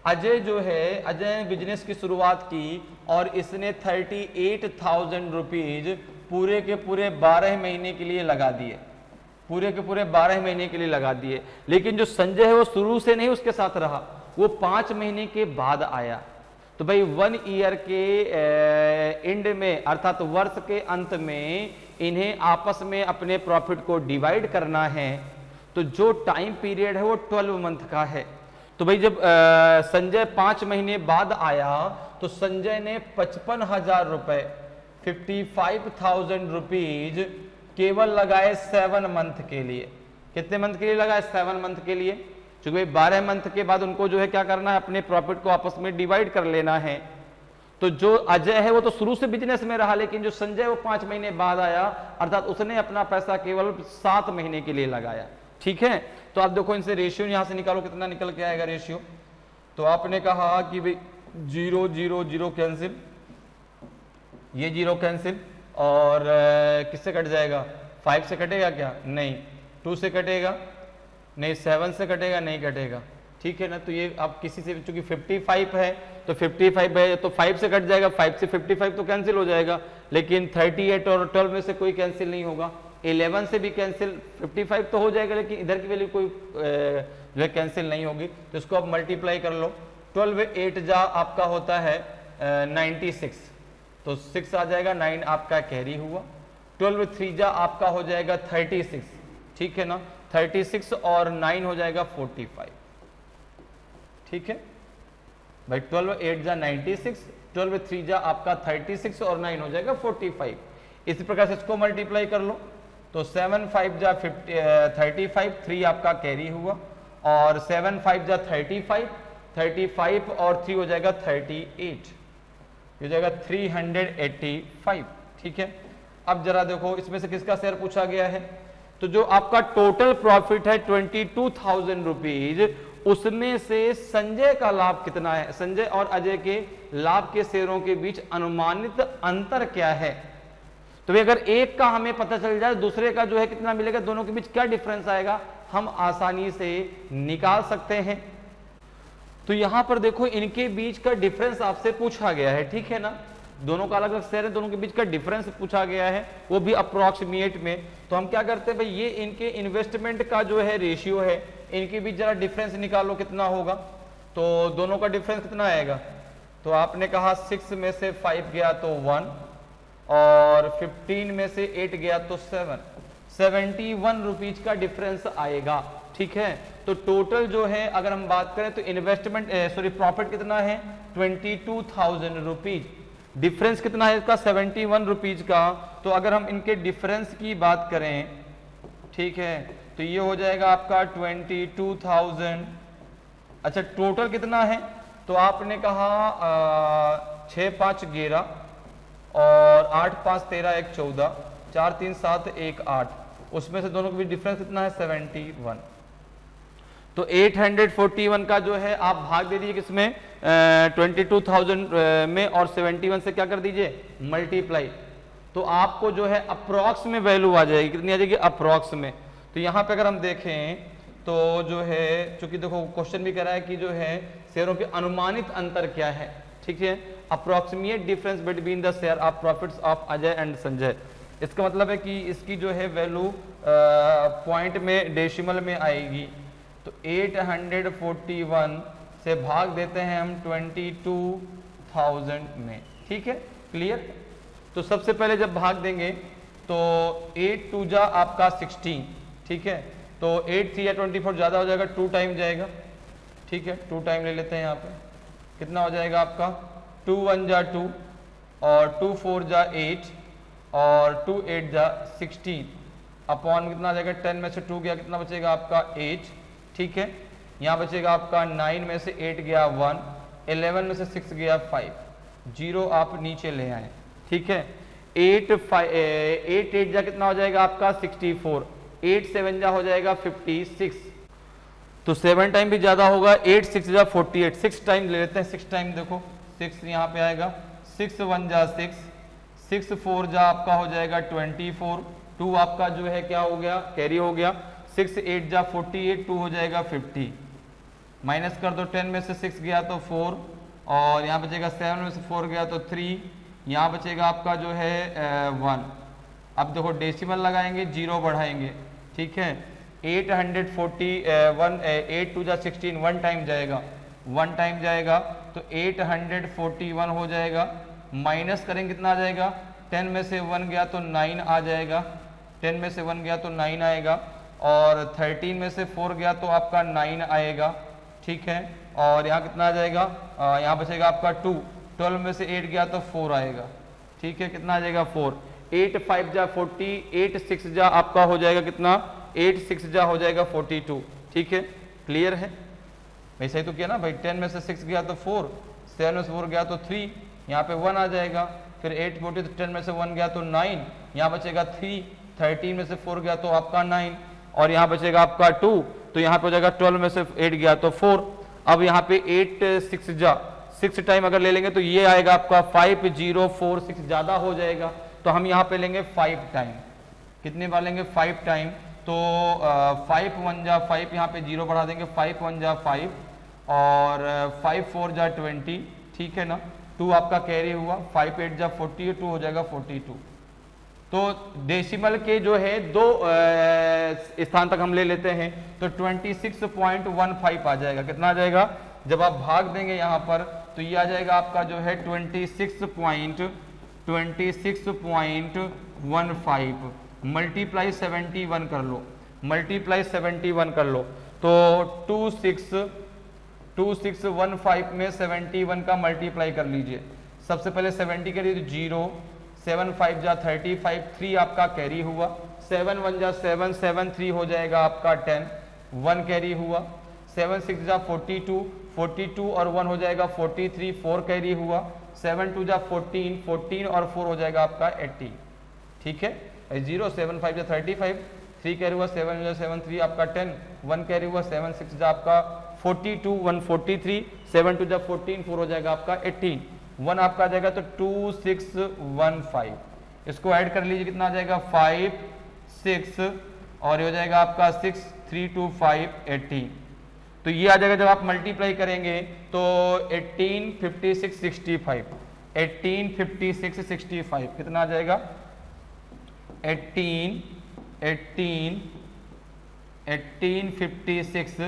अजय जो है, अजय ने बिजनेस की शुरुआत की और इसने 38,000 रुपीज पूरे के पूरे 12 महीने के लिए लगा दिए, पूरे के पूरे 12 महीने के लिए लगा दिए। लेकिन जो संजय है वो शुरू से नहीं उसके साथ रहा, वो 5 महीने के बाद आया। तो भाई 1 ईयर के एंड में अर्थात वर्ष के अंत में इन्हें आपस में अपने प्रॉफिट को डिवाइड करना है। तो जो टाइम पीरियड है वो 12 मंथ का है। तो भाई जब संजय 5 महीने बाद आया तो संजय ने 55,000 रुपए 55,000 रुपीज केवल लगाए 7 मंथ के लिए। कितने मंथ के लिए लगाए? 7 मंथ के लिए। क्योंकि 12 मंथ के बाद उनको जो है क्या करना है, अपने प्रॉफिट को आपस में डिवाइड कर लेना है। तो जो अजय है वो तो शुरू से बिजनेस में रहा, लेकिन जो संजय वो 5 महीने बाद आया, अर्थात उसने अपना पैसा केवल 7 महीने के लिए लगाया। ठीक है, तो आप देखो इनसे रेशियो यहां से निकालो, कितना निकल के आएगा रेशियो। तो आपने कहा कि भाई 0 0 0 कैंसिल, ये 0 कैंसिल, और किससे कट जाएगा? 5 से कटेगा क्या? नहीं। 2 से कटेगा? नहीं। 7 से कटेगा? नहीं कटेगा। ठीक है ना। तो ये आप किसी से, चूंकि 55 है तो 55 है तो 5 से कट जाएगा, 5 से 55 तो कैंसिल हो जाएगा, लेकिन 38 और 12 में से कोई कैंसिल नहीं होगा। 11 से भी कैंसिल, 55 तो हो जाएगा, लेकिन इधर की वैल्यू कोई जो है कैंसिल नहीं होगी। तो इसको आप मल्टीप्लाई कर लो। 12 8 जा आपका होता है 96, तो 6 आ जाएगा, 9 आपका कैरी हुआ। 12 3 जा आपका हो जाएगा 36, ठीक है ना। 36 और 9 हो जाएगा 45। ठीक है भाई, 12 8 जा 96, 12 3 जा आपका 36 और 9 हो जाएगा 45। इसी प्रकार से इसको मल्टीप्लाई कर लो। तो 7 5 जा 35, 3 आपका कैरी हुआ, और 7 5 जा 35, 35 और 3 हो जाएगा 38, हो जाएगा 385। ठीक है, अब जरा देखो इसमें से किसका शेयर पूछा गया है। तो जो आपका टोटल प्रॉफिट है 22,000 रुपीज, उसमें से संजय का लाभ कितना है? संजय और अजय के लाभ के शेयरों के बीच अनुमानित अंतर क्या है? तो अगर एक का हमें पता चल जाए, दूसरे का जो है कितना मिलेगा, दोनों के बीच क्या डिफरेंस आएगा, हम आसानी से निकाल सकते हैं। तो यहां पर देखो इनके बीच का डिफरेंस आपसे पूछा गया है, ठीक है ना। दोनों का अलग अलग शेयर है, दोनों के बीच का डिफरेंस पूछा गया है, वो भी अप्रोक्सीमेट में। तो हम क्या करते हैं भाई, ये इनके इन्वेस्टमेंट का जो है रेशियो है, इनके बीच जरा डिफरेंस निकालो कितना होगा। तो दोनों का डिफरेंस कितना आएगा? तो आपने कहा 6 में से 5 गया तो 1, और 15 में से 8 गया तो 7, 71 रुपीज का डिफरेंस आएगा। ठीक है, तो टोटल जो है अगर हम बात करें तो इन्वेस्टमेंट प्रॉफिट कितना है 22,000 रुपीज, डिफरेंस कितना है इसका 71 रुपीज का। तो अगर हम इनके डिफरेंस की बात करें, ठीक है, तो ये हो जाएगा आपका 22,000। अच्छा, टोटल कितना है? तो आपने कहा 6 5 11 और 8 5 13 1 14, 4 3 7 1 8, उसमें से दोनों के बीच डिफरेंस कितना है 71। तो 841 का जो है आप भाग दे दीजिए किसमें 22,000 में, और 71 से क्या कर दीजिए मल्टीप्लाई। तो आपको जो है अप्रॉक्स में वैल्यू आ जाएगी, कितनी आ जाएगी अप्रॉक्स में। तो यहाँ पे अगर हम देखें तो जो है, चूंकि देखो क्वेश्चन भी कह रहा है कि जो है शेयरों के अनुमानित अंतर क्या है, ठीक है, approximate difference between the share of profits of Ajay and Sanjay. इसका मतलब है कि इसकी जो है वैल्यू पॉइंट में डेसिमल में आएगी। तो 841 से भाग देते हैं हम 22,000 में। ठीक है, क्लियर। तो सबसे पहले जब भाग देंगे तो 8 2 जा आपका 16, ठीक है, तो 8 3 या 24 ज्यादा हो जाएगा, 2 टाइम जाएगा। ठीक है, 2 टाइम ले लेते हैं यहाँ पे, कितना हो जाएगा आपका 2 1 जा 2, और 2 4 जा 8, और 2 8 जा 16, अपॉन कितना आ जाएगा 10 में से 2 गया, कितना बचेगा आपका 8। ठीक है, यहाँ बचेगा आपका 9 में से 8 गया 1, 11 में से 6 गया 5, 0 आप नीचे ले आए। ठीक है, 8 8 जा कितना हो जाएगा आपका 64, 8 7 जा हो जाएगा 56, तो 7 टाइम भी ज्यादा होगा, 8 6 जा 48, 6 टाइम ले लेते हैं, 6 टाइम देखो 6 यहाँ पे आएगा, 6 1 जा 6, 6 4 जा आपका हो जाएगा 24, 2 आपका जो है क्या हो गया, कैरी हो गया। 6 8 जा 48, 2 हो जाएगा 50, माइनस कर दो, 10 में से 6 गया तो 4, और यहाँ बचेगा 7 में से 4 गया तो 3, यहाँ बचेगा आपका जो है 1। अब देखो डेसिमल लगाएंगे, 0 बढ़ाएंगे, ठीक है। 841, 8 2 जा 16, 1 टाइम जाएगा, 1 टाइम जाएगा तो 841 हो जाएगा। माइनस करेंगे कितना आ जाएगा, 10 में से 1 गया तो 9 आ जाएगा, 10 में से 1 गया तो 9 आएगा, और 13 में से 4 गया तो आपका 9 आएगा, ठीक है। और यहाँ कितना आ जाएगा, यहाँ बचेगा आपका 2, 12 में से 8 गया तो 4 आएगा, ठीक है। कितना आ जाएगा 4, 8 5 जा 40, 8 6 जा आपका हो जाएगा कितना, 8 6 जा हो जाएगा 42, ठीक है। क्लियर है भाई, सही तो किया ना भाई। 10 में से 6 गया तो 4, 7 में से 4 गया तो 3, यहाँ पे 1 आ जाएगा। फिर 8 40, तो 10 में से 1 गया तो 9, यहाँ बचेगा 3, 13 में से 4 गया तो आपका 9, और यहाँ बचेगा आपका 2, तो यहाँ पे हो जाएगा 12 में से 8 गया तो 4। अब यहाँ पे 8 6 जा 6 टाइम अगर ले लेंगे तो ये आएगा आपका 5046, ज्यादा हो जाएगा, तो हम यहाँ पे लेंगे 5 टाइम। कितने बार लेंगे, 5 टाइम, तो 5 1 जा 5, यहाँ पे 0 बढ़ा देंगे, 5 1 जा 5, और 5 4 जा 20, ठीक है ना। 2 आपका कैरी हुआ, 5 8 जा 40, 2 हो जाएगा 42। तो डेसिमल के जो है 2 स्थान तक हम ले लेते हैं, तो 26.15 आ जाएगा। कितना आ जाएगा, जब आप भाग देंगे यहाँ पर तो ये आ जाएगा आपका जो है 26.15 मल्टीप्लाई 71 कर लो, मल्टीप्लाई 71 कर लो, तो 2615 में 71 का मल्टीप्लाई कर लीजिए। सबसे पहले 70 करिए तो 0, 7 5 जा 35, 3 आपका कैरी हुआ, 7 1 जा 7, 7 3 हो जाएगा आपका 10, 1 कैरी हुआ, 7 6 जा 42, 42 और 1 हो जाएगा 43, 4 कैरी हुआ, 7 2 जा 14, 14 और 4 हो जाएगा आपका 80, ठीक है। 0 7 5 जा 35, 3 कैरी हुआ, 7 जा 7 3 आपका 10, 1 कैरी हुआ, 7 6 जा आपका 42, 1 43, 7 2 जा 14, 4 हो जाएगा आपका 18, 1 आपका आ जाएगा तो 2615। इसको ऐड कर लीजिए, कितना आ जाएगा 5 6, और ये हो जाएगा आपका 6 3 2 5 18। तो ये आ जाएगा, जब आप मल्टीप्लाई करेंगे तो 18 56 65, 18 56 65 कितना आ जाएगा, 18 56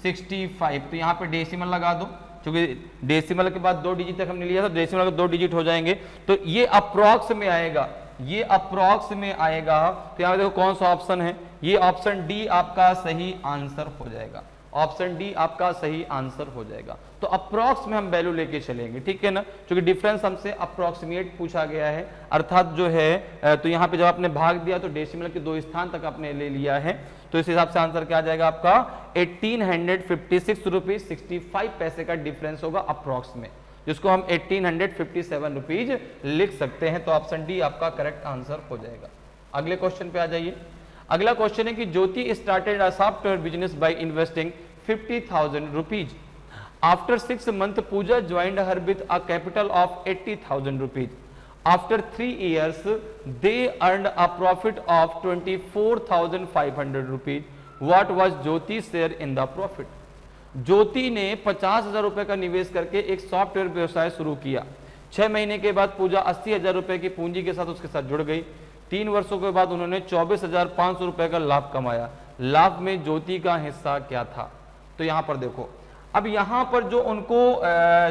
65। तो यहाँ पे डेसिमल लगा दो, क्योंकि डेसिमल के बाद 2 डिजिट तक हमने लिया था, डेसिमल के 2 डिजिट हो जाएंगे, तो ये अप्रॉक्स में आएगा, ये अप्रॉक्स में आएगा। तो यहाँ देखो कौन सा ऑप्शन है, ये ऑप्शन डी आपका सही आंसर हो जाएगा, ऑप्शन डी आपका सही आंसर हो जाएगा। तो अप्रॉक्स में हम वैल्यू लेके चलेंगे, ठीक है ना, क्योंकि डिफरेंस हमसे अप्रॉक्सीमेट पूछा गया है, अर्थात जो है तो यहाँ पे जब आपने भाग दिया तो डेसिमल के 2 स्थान तक आपने ले लिया है, तो इस हिसाब से आंसर क्या आ जाएगा आपका 1856 रुपीज 65 पैसे का डिफरेंस होगा अप्रॉक्स में, जिसको हम 1857 रुपीज लिख सकते हैं। तो ऑप्शन डी आपका करेक्ट आंसर हो जाएगा। अगले क्वेश्चन पे आ जाइए। अगला क्वेश्चन है कि Jyoti started a software business by investing 50,000 rupees. After 6 months, Pooja joined her with a capital of 80,000 rupees. After 3 years, they earned a profit of 24,500 rupees. What was Jyoti's share in the profit? ज्योति ने 50,000 रुपए का निवेश करके एक software व्यवसाय शुरू किया। 6 महीने के बाद पूजा 80,000 रुपए की पूंजी के साथ उसके साथ जुड़ गई। 3 वर्षों के बाद उन्होंने 24,500 रुपए का लाभ कमाया। लाभ में ज्योति का हिस्सा क्या था? तो यहां पर देखो, अब यहां पर जो उनको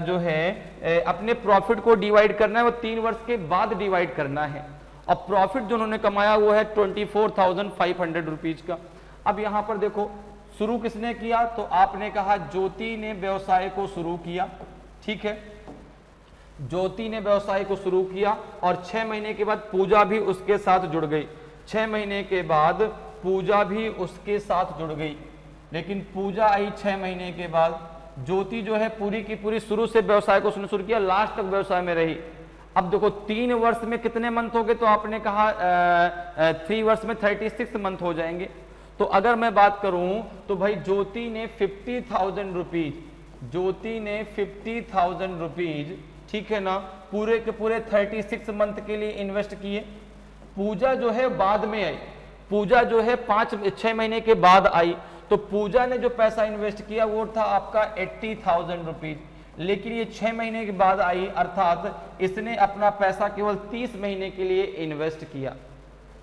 जो है अपने प्रॉफिट को डिवाइड करना है, वो 3 वर्ष के बाद डिवाइड करना है। अब प्रॉफिट जो उन्होंने कमाया वो है 24,500 रुपीज का। अब यहां पर देखो, शुरू किसने किया? तो आपने कहा ज्योति ने व्यवसाय को शुरू किया, ठीक है, ज्योति ने व्यवसाय को शुरू किया और 6 महीने के बाद पूजा भी उसके साथ जुड़ गई। 6 महीने के बाद पूजा भी उसके साथ जुड़ गई, लेकिन पूजा आई 6 महीने के बाद। ज्योति जो है पूरी की पूरी शुरू से व्यवसाय को शुरू किया, लास्ट तक व्यवसाय में रही। अब देखो 3 वर्ष में कितने मंथ हो गए? तो आपने कहा 3 वर्ष में 36 मंथ हो जाएंगे। तो अगर मैं बात करूं तो भाई ज्योति ने 50,000 रुपीज, ज्योति ने 50,000 रुपीज, ठीक है ना, पूरे के पूरे 36 मंथ के लिए इन्वेस्ट किए। पूजा जो है बाद में आई, पूजा जो है 5-6 महीने के बाद आई, तो पूजा ने जो पैसा इन्वेस्ट किया वो था आपका 80,000 रुपीज, लेकिन ये 6 महीने के बाद आई, अर्थात इसने अपना पैसा केवल 30 महीने के लिए इन्वेस्ट किया।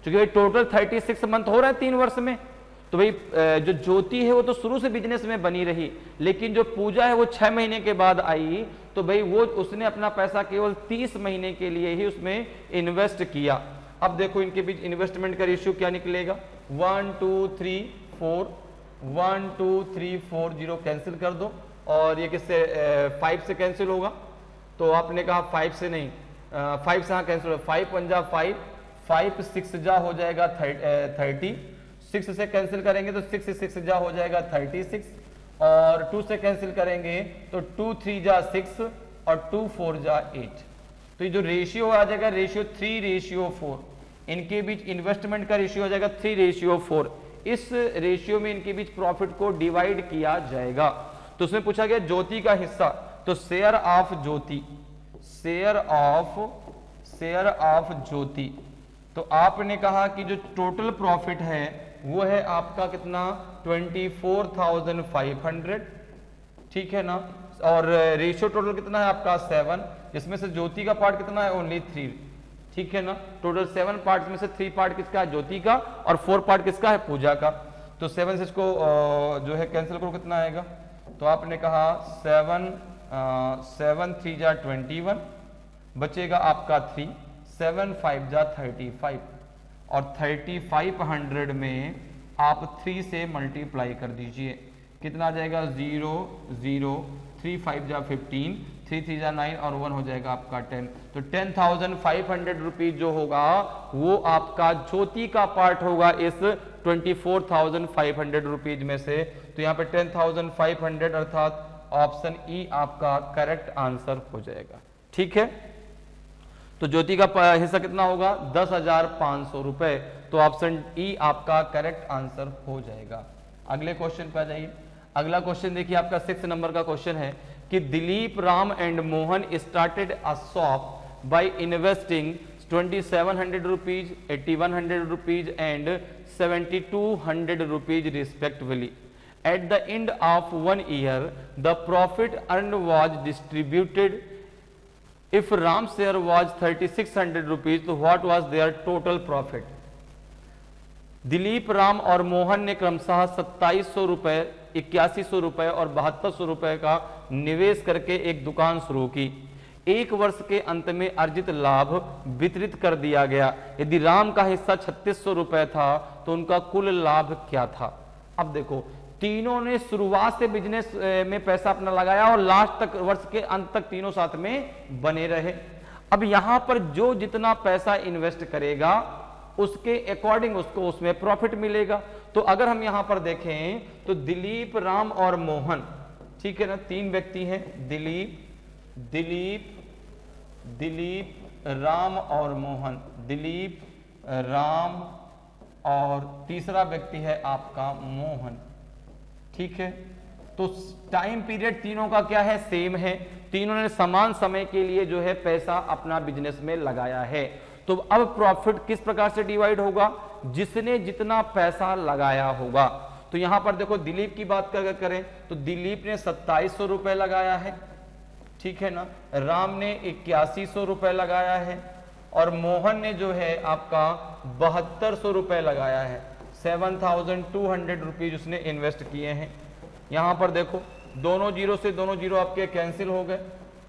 क्योंकि भाई टोटल 36 मंथ हो रहा है 3 वर्ष में, तो भाई जो ज्योति है वो तो शुरू से बिजनेस में बनी रही, लेकिन जो पूजा है वो 6 महीने के बाद आई, तो भाई वो उसने अपना पैसा केवल 30 महीने के लिए ही उसमें इन्वेस्ट किया। अब देखो इनके बीच इन्वेस्टमेंट का रेशियो क्या निकलेगा, 1 2 3 4, 1 2 3 4, 0 कैंसिल कर दो, और ये किससे 5 से कैंसिल होगा, तो आपने कहा 5 से नहीं, 5 से हाँ कैंसिल होगा, 5 1 जा 5, 5 6 जा हो जाएगा 30, 6 से कैंसिल करेंगे तो 6 6 जा हो जाएगा 36, और 2 से कैंसिल करेंगे तो 2 3 जा 6 और 2 4 जा 8। तो ये जो रेशियो आ जाएगा रेशियो 3:4, इनके बीच इन्वेस्टमेंट का रेशियो हो जाएगा 3:4। इस रेशियो में इनके बीच प्रॉफिट को डिवाइड किया जाएगा। तो उसमें पूछा गया ज्योति का हिस्सा, तो share of Jyoti, share of Jyoti, तो आपने कहा कि जो टोटल प्रॉफिट है वो है आपका कितना 24,500, ठीक है ना, और रेशियो टोटल कितना है आपका 7, जिसमें से ज्योति का पार्ट कितना है ओनली 3, ठीक है ना, टोटल 7 पार्ट में से 3 पार्ट किसका है ज्योति का, और 4 पार्ट किसका है पूजा का। तो 7 से इसको जो है कैंसिल करो, कितना आएगा, तो आपने कहा 7 3 जा 21, बचेगा आपका 3, 7 5 जा 35, और 3500 में आप 3 से मल्टीप्लाई कर दीजिए, कितना आ जाएगा 0 0, 3 5 जा 15, 3 3 जा 9 और 1 हो जाएगा आपका 10। तो 10,500 रुपीज जो होगा वो आपका ज्योति का पार्ट होगा इस 24,500 रुपीज में से। तो यहाँ पे 10,500 अर्थात ऑप्शन ई आपका करेक्ट आंसर हो जाएगा, ठीक है। तो ज्योति का हिस्सा कितना होगा 10,500 रुपए, तो ऑप्शन ई आपका करेक्ट आंसर हो जाएगा। अगले क्वेश्चन पे आ जाइए। अगला क्वेश्चन देखिए आपका 6 नंबर का क्वेश्चन है कि Dilip Ram and Mohan started a shop by investing 2,700 rupees, 8,100 rupees and 7,200 rupees respectively. At the end of 1 year, the profit earned was distributed. If Ram's share was 3,600 rupees, so what was their total profit? Dilip Ram और मोहन ने क्रमशः 2,700 रुपए, 8,100 रुपए और 7,200 रुपए का निवेश करके एक दुकान शुरू की। एक वर्ष के अंत में अर्जित लाभ वितरित कर दिया गया। यदि राम का हिस्सा 3,600 रुपए था तो उनका कुल लाभ क्या था। अब देखो तीनों ने शुरुआत से बिजनेस में पैसा अपना लगाया और लास्ट तक, वर्ष के अंत तक तीनों साथ में बने रहे। अब यहां पर जो जितना पैसा इन्वेस्ट करेगा उसके अकॉर्डिंग उसको उसमें प्रॉफिट मिलेगा। तो अगर हम यहां पर देखें तो दिलीप राम और मोहन, ठीक है ना, 3 व्यक्ति हैं, दिलीप राम और मोहन, दिलीप राम और तीसरा व्यक्ति है आपका मोहन, ठीक है। तो टाइम पीरियड तीनों का क्या है सेम है, तीनों ने समान समय के लिए जो है पैसा अपना बिजनेस में लगाया है। तो अब प्रॉफिट किस प्रकार से डिवाइड होगा, जिसने जितना पैसा लगाया होगा। तो यहां पर देखो दिलीप की बात करें तो दिलीप ने 2,700 रुपए लगाया है, ठीक है ना, राम ने 8,100 रुपए लगाया है और मोहन ने जो है आपका 7,200 रुपए लगाया है। 7,200 रुपीज उसने इन्वेस्ट किए हैं। यहां पर देखो दोनों जीरो से दोनों जीरो आपके कैंसिल हो गए,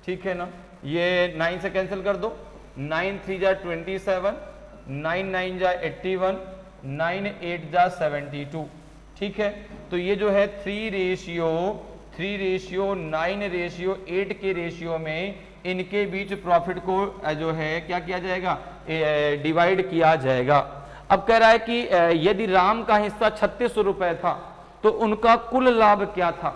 ठीक है ना, ये 9 से कैंसिल कर दो, 9 3 जा 27, 9 9 जा 81, 9 8 जा 72, ठीक है। तो ये जो है 3:9:8 के रेशियो में इनके बीच प्रॉफिट को जो है क्या किया जाएगा, डिवाइड किया जाएगा। अब कह रहा है कि यदि राम का हिस्सा 3,600 रुपए था तो उनका कुल लाभ क्या था।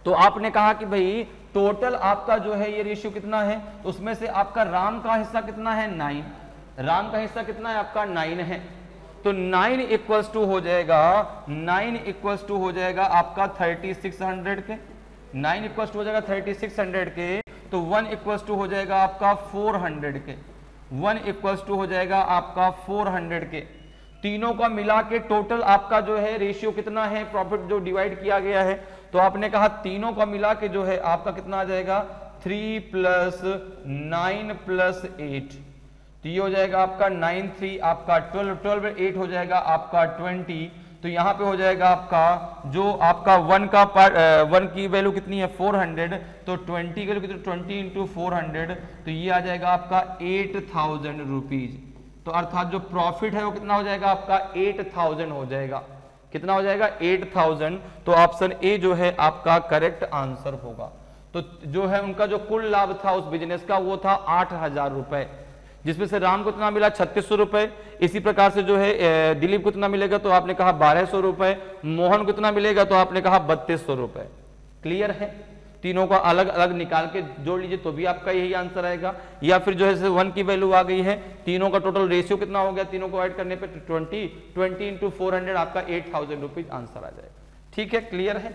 तो आपने कहा कि भाई टोटल आपका जो है ये रेशियो कितना है, उसमें से आपका राम का हिस्सा कितना है 9, राम का हिस्सा कितना है आपका 9 है। तो 9 इक्वल्स टू हो जाएगा, 9 इक्वल्स टू हो जाएगा आपका 3,600 के, 9 इक्वल्स टू हो जाएगा 3,600 के। तो 1 इक्वल्स टू हो जाएगा आपका 400 के, 1 इक्वल्स टू हो जाएगा आपका 400 के। तीनों का मिला के टोटल आपका जो है रेशियो कितना है, प्रॉफिट जो डिवाइड किया गया है, तो आपने कहा तीनों का मिला के जो है आपका कितना आ जाएगा 3 + 9 + 8, तो ये हो जाएगा आपका 9 3 आपका 12, 12 8 हो जाएगा आपका 20। तो यहाँ पे हो जाएगा आपका जो आपका 1 का पार्ट 1 की वैल्यू कितनी है 400, तो 20 की वैल्यू कितनी 20 × 400, तो ये आ जाएगा आपका 8000 रुपीज। तो अर्थात जो प्रॉफिट है वो कितना हो जाएगा आपका 8000 हो जाएगा, कितना हो जाएगा 8000। तो ऑप्शन ए जो है आपका करेक्ट आंसर होगा। तो जो है उनका जो कुल लाभ था उस बिजनेस का वो था 8000 रुपए, जिसमें से राम को कितना मिला 3600 रुपए। इसी प्रकार से जो है दिलीप को कितना मिलेगा, तो आपने कहा 1200 रुपए। मोहन को कितना मिलेगा, तो आपने कहा 3200 रुपए। क्लियर है? तीनों का अलग अलग निकाल के जोड़ लीजिए तो भी आपका यही आंसर आएगा। या फिर जो है 1 की वैल्यू आ गई है, तीनों का टोटल रेशियो कितना हो गया, तीनों को ऐड करने पे 20 × 400 आपका 8000 रुपीज आंसर आ जाएगा। ठीक है, क्लियर है?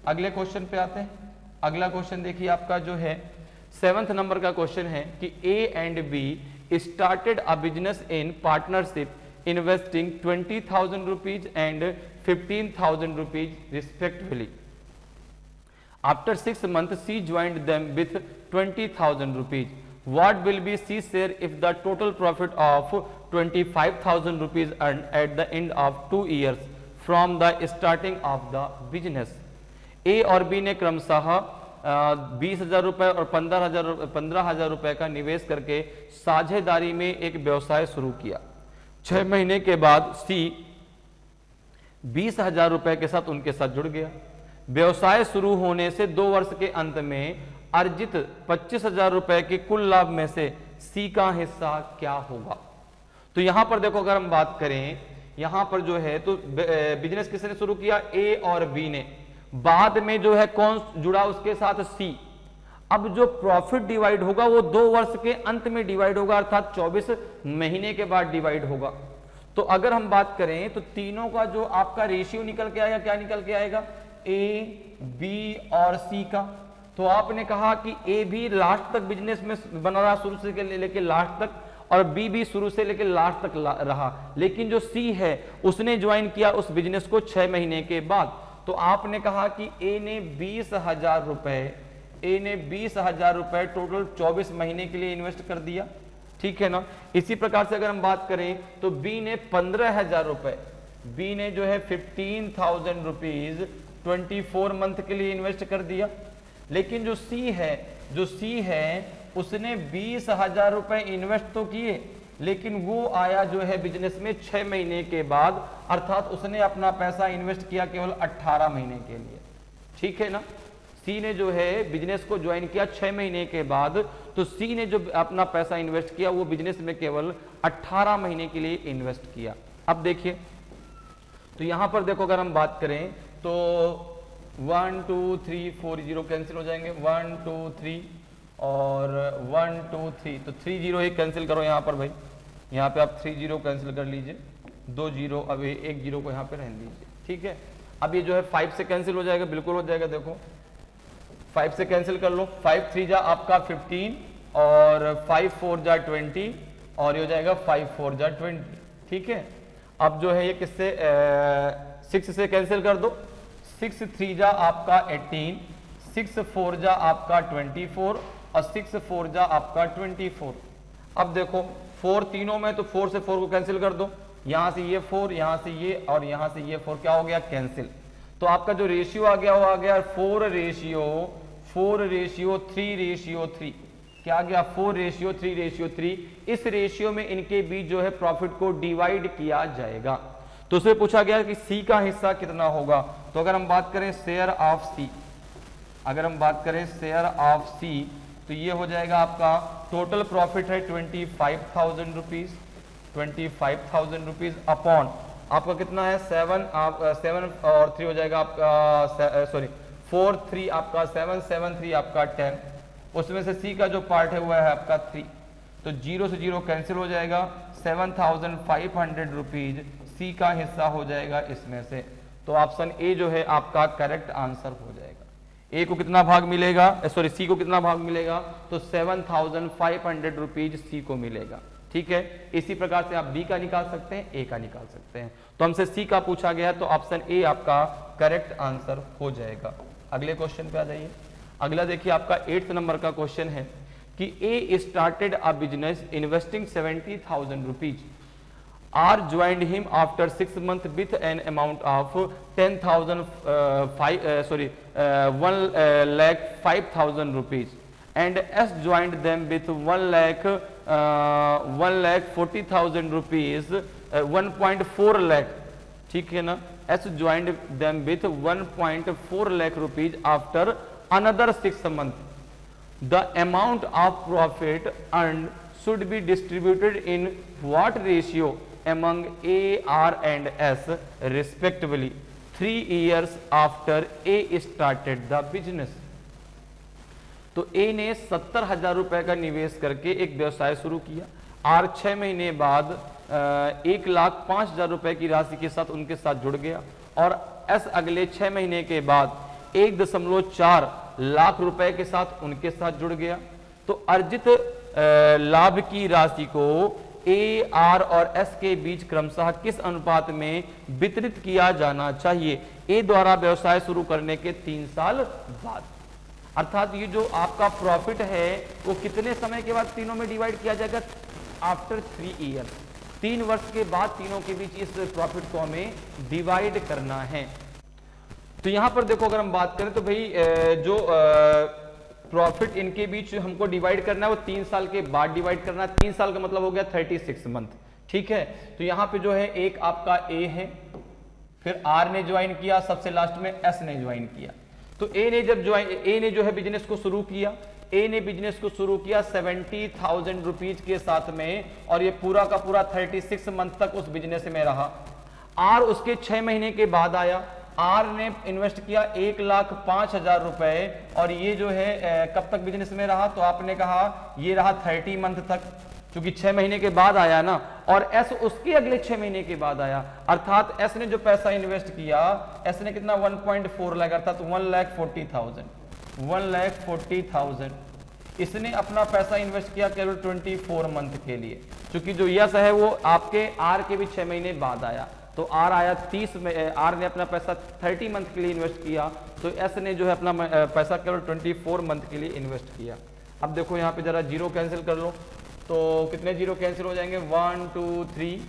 अगले क्वेश्चन पे आते हैं। अगला क्वेश्चन देखिए आपका जो है 7th नंबर का क्वेश्चन है कि A and B started a business in partnership investing 20,000 rupees and 15,000 rupees respectively. After 6 months, C joined them with 20,000 rupees. What will be C's share if the total profit of 25,000 rupees earned at the end of 2 years from the starting of the business? A और B ने क्रमशः 20,000 रुपए और 15,000 रुपए का निवेश करके साझेदारी में एक व्यवसाय शुरू किया। 6 महीने के बाद सी 20,000 रुपए के साथ उनके साथ जुड़ गया। व्यवसाय शुरू होने से 2 वर्ष के अंत में अर्जित 25,000 रुपए के कुल लाभ में से सी का हिस्सा क्या होगा? तो यहां पर देखो, अगर हम बात करें यहां पर जो है तो बिजनेस किसने शुरू किया, ए और बी ने। बाद में जो है कौन जुड़ा उसके साथ, सी। अब जो प्रॉफिट डिवाइड होगा वो 2 वर्ष के अंत में डिवाइड होगा, अर्थात 24 महीने के बाद डिवाइड होगा। तो अगर हम बात करें तो तीनों का जो आपका रेशियो निकल के आएगा, क्या निकल के आएगा, ए बी और सी का। तो आपने कहा कि ए भी लास्ट तक बिजनेस में बना रहा, शुरू से लेके लास्ट तक, और बी भी शुरू से लेके लास्ट तक रहा, लेकिन जो सी है उसने ज्वाइन किया उस बिजनेस को 6 महीने के बाद। तो आपने कहा कि ए ने 20,000 रुपए टोटल 24 महीने के लिए इन्वेस्ट कर दिया, ठीक है ना। इसी प्रकार से अगर हम बात करें तो बी ने 15,000 रुपए, बी ने जो है 15,000 रुपीज 24 मंथ के लिए इन्वेस्ट कर दिया। लेकिन जो सी है उसने 20,000 रुपए इन्वेस्ट तो किए, लेकिन वो आया जो है बिजनेस में 6 महीने के बाद, अर्थात उसने अपना पैसा इन्वेस्ट किया केवल 18 महीने के लिए, ठीक है ना। सी ने जो है बिजनेस को ज्वाइन किया 6 महीने के बाद, तो सी ने जो अपना पैसा इन्वेस्ट किया वो बिजनेस में केवल 18 महीने के लिए इन्वेस्ट किया। अब देखिए, तो यहां पर देखो, अगर हम बात करें तो 1 2 3 4 0 कैंसिल हो जाएंगे, 1 2 3 और 1 2 3, तो 3 0 ही कैंसिल करो यहाँ पर भाई, यहाँ पे आप 3 0 कैंसिल कर लीजिए, 2 0, अब 1 0 को यहाँ पे रहने दीजिए, ठीक है। अब ये जो है 5 से कैंसिल हो जाएगा, बिल्कुल हो जाएगा, देखो 5 से कैंसिल कर लो, 5 3 जा आपका 15 और 5 4 जा 20 और ये हो जाएगा 5 4 जा 20, ठीक है। अब जो है ये किससे 6 से कैंसिल कर दो, 6 3 जा आपका 18, 6 4 जा आपका 24 और 6 4 जा आपका 24। अब देखो 4 तीनों में, तो 4 से 4 को कैंसिल कर दो, यहां से ये 4, यहां से ये और यहां से ये 4, क्या हो गया, कैंसिल। तो आपका जो रेशियो आ गया वो आ गया 4 रेशियो 3:3, क्या आ गया 4 रेशियो 3:3। इस रेशियो में इनके बीच जो है प्रॉफिट को डिवाइड किया जाएगा। तो उसमें पूछा गया कि सी का हिस्सा कितना होगा। तो अगर हम बात करें शेयर ऑफ सी, अगर हम बात करें शेयर ऑफ सी, तो ये हो जाएगा आपका टोटल प्रॉफिट है 25,000 रुपीज, 25,000 रुपीज अपॉन आपका कितना है 7 और 3 हो जाएगा आपका, सॉरी 4 3 आपका 7 7 3 आपका 10, उसमें से सी का जो पार्ट है वो है आपका 3, तो 0 से 0 कैंसिल हो जाएगा, 7,500 रुपीज सी का हिस्सा हो जाएगा इसमें से। तो ऑप्शन ए जो है आपका करेक्ट आंसर हो जाएगा। ए को कितना भाग मिलेगा, सॉरी सी को कितना भाग मिलेगा, तो 7,500 रुपीज सी को मिलेगा। ठीक है, इसी प्रकार से आप बी का निकाल सकते हैं, ए का निकाल सकते हैं। तो हमसे सी का पूछा गया तो ऑप्शन ए आपका करेक्ट आंसर हो जाएगा। अगले क्वेश्चन पे आ जाइए। अगला देखिए आपका 8th नंबर का क्वेश्चन है कि A started a business investing 70,000 rupees, R joined him after 6 months with an amount of 1,05,000 rupees, and S joined them with 1,40,000 rupees, 1.4 lakh, ठीक है ना। S joined them with 1.4 lakh rupees after another 6 months. The amount of profit earned should be distributed in what ratio among A, R and S respectively 3 years after A started the business. तो A ने 70,000 रुपए का निवेश करके एक व्यवसाय शुरू किया। R 6 महीने बाद 1,05,000 रुपए की राशि के साथ उनके साथ जुड़ गया और S अगले 6 महीने के बाद 1.4 लाख रुपए के साथ उनके साथ जुड़ गया। तो अर्जित लाभ की राशि को ए, आर और एस के बीच क्रमशः किस अनुपात में वितरित किया जाना चाहिए ए द्वारा व्यवसाय शुरू करने के 3 साल बाद। अर्थात ये जो आपका प्रॉफिट है वो कितने समय के बाद तीनों में डिवाइड किया जाएगा, आफ्टर 3 ईयर्स, 3 वर्ष के बाद तीनों के बीच इस प्रॉफिट को हमें डिवाइड करना है। तो यहां पर देखो अगर हम बात करें तो भाई जो प्रॉफिट इनके बीच हमको डिवाइड करना है वो 3 साल के बाद डिवाइड करना है। 3 साल का मतलब हो गया 36 मंथ। ठीक है, तो यहाँ पे जो है एक आपका ए है, फिर आर ने ज्वाइन किया, सबसे लास्ट में एस ने ज्वाइन किया। तो ए ने जो है बिजनेस को शुरू किया, ए ने बिजनेस को शुरू किया 70,000 रुपीज के साथ में और ये पूरा का पूरा 36 मंथ तक उस बिजनेस में रहा। आर उसके 6 महीने के बाद आया, आर ने इन्वेस्ट किया 1,05,000 रुपए और ये जो है कब तक बिजनेस में रहा, तो आपने कहा ये रहा 30 मंथ तक, क्योंकि 6 महीने के बाद आया ना, और एस उसके अगले 6 महीने के बाद आया। अर्थात एस ने जो पैसा इन्वेस्ट किया, एस ने कितना 1.4 लाख अर्थात 1,40,000 इसने अपना पैसा इन्वेस्ट किया केवल 24 मंथ के लिए, क्योंकि जो यस है वो आपके आर के भी 6 महीने बाद आया। तो आर आया 30 में, आर ने अपना पैसा 30 मंथ के लिए इन्वेस्ट किया, तो एस ने जो है अपना पैसा केवल 24 मंथ के लिए इन्वेस्ट किया। अब देखो यहाँ पे जरा जीरो कैंसिल कर लो, तो कितने जीरो कैंसिल हो जाएंगे, 1 2 3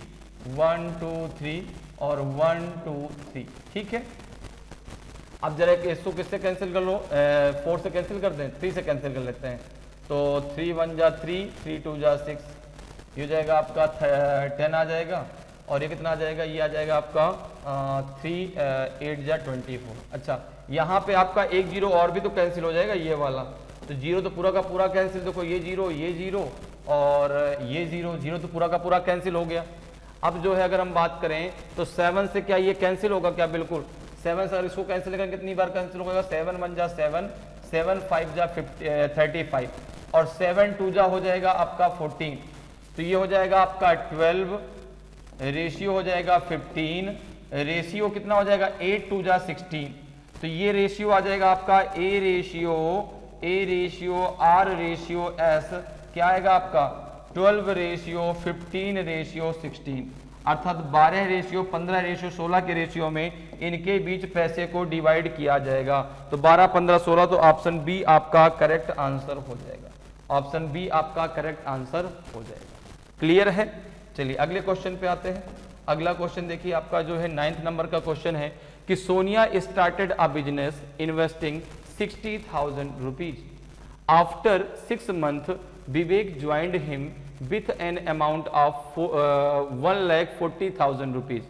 1 2 3 और 1 2 3। ठीक है, अब जरा इसको किससे कैंसिल कर लो, 4 से कैंसिल कर दें, 3 से कैंसिल कर लेते हैं। तो 3 1 जा 3, 3 2 जा 6, ये हो जाएगा आपका 10 आ जाएगा, और ये कितना आ जाएगा, ये आ जाएगा आपका 3 8 जा 24। अच्छा, यहाँ पे आपका एक जीरो और भी तो कैंसिल हो जाएगा, ये वाला, तो जीरो तो पूरा का पूरा कैंसिल, देखो ये जीरो और ये जीरो तो पूरा का पूरा कैंसिल हो गया। अब जो है अगर हम बात करें तो 7 से क्या ये कैंसिल होगा क्या, बिल्कुल 7 से अगर इसको कैंसिल करें कितनी बार कैंसिल होगा, 7 1 जा 7, 7 5 जा 35 और 7 2 जा हो जाएगा आपका 14, तो ये हो जाएगा आपका 12, रेशियो हो जाएगा 15, रेशियो कितना हो जाएगा 8 2 जा 16, तो ये रेशियो आ जाएगा आपका A ratio R ratio S, क्या आएगा आपका 12 रेशियो 15 रेशियो 16, अर्थात 12 रेशियो 15 रेशियो 16 के रेशियो में इनके बीच पैसे को डिवाइड किया जाएगा। तो 12 15 16, तो ऑप्शन बी आपका करेक्ट आंसर हो जाएगा, ऑप्शन बी आपका करेक्ट आंसर हो जाएगा। क्लियर है, चलिए अगले क्वेश्चन पे आते हैं। अगला क्वेश्चन देखिए आपका जो है 9th नंबर का क्वेश्चन है कि Sonia started a business investing 60,000 rupees, after 6 months Vivek joined him with an amount of 1,40,000 rupees.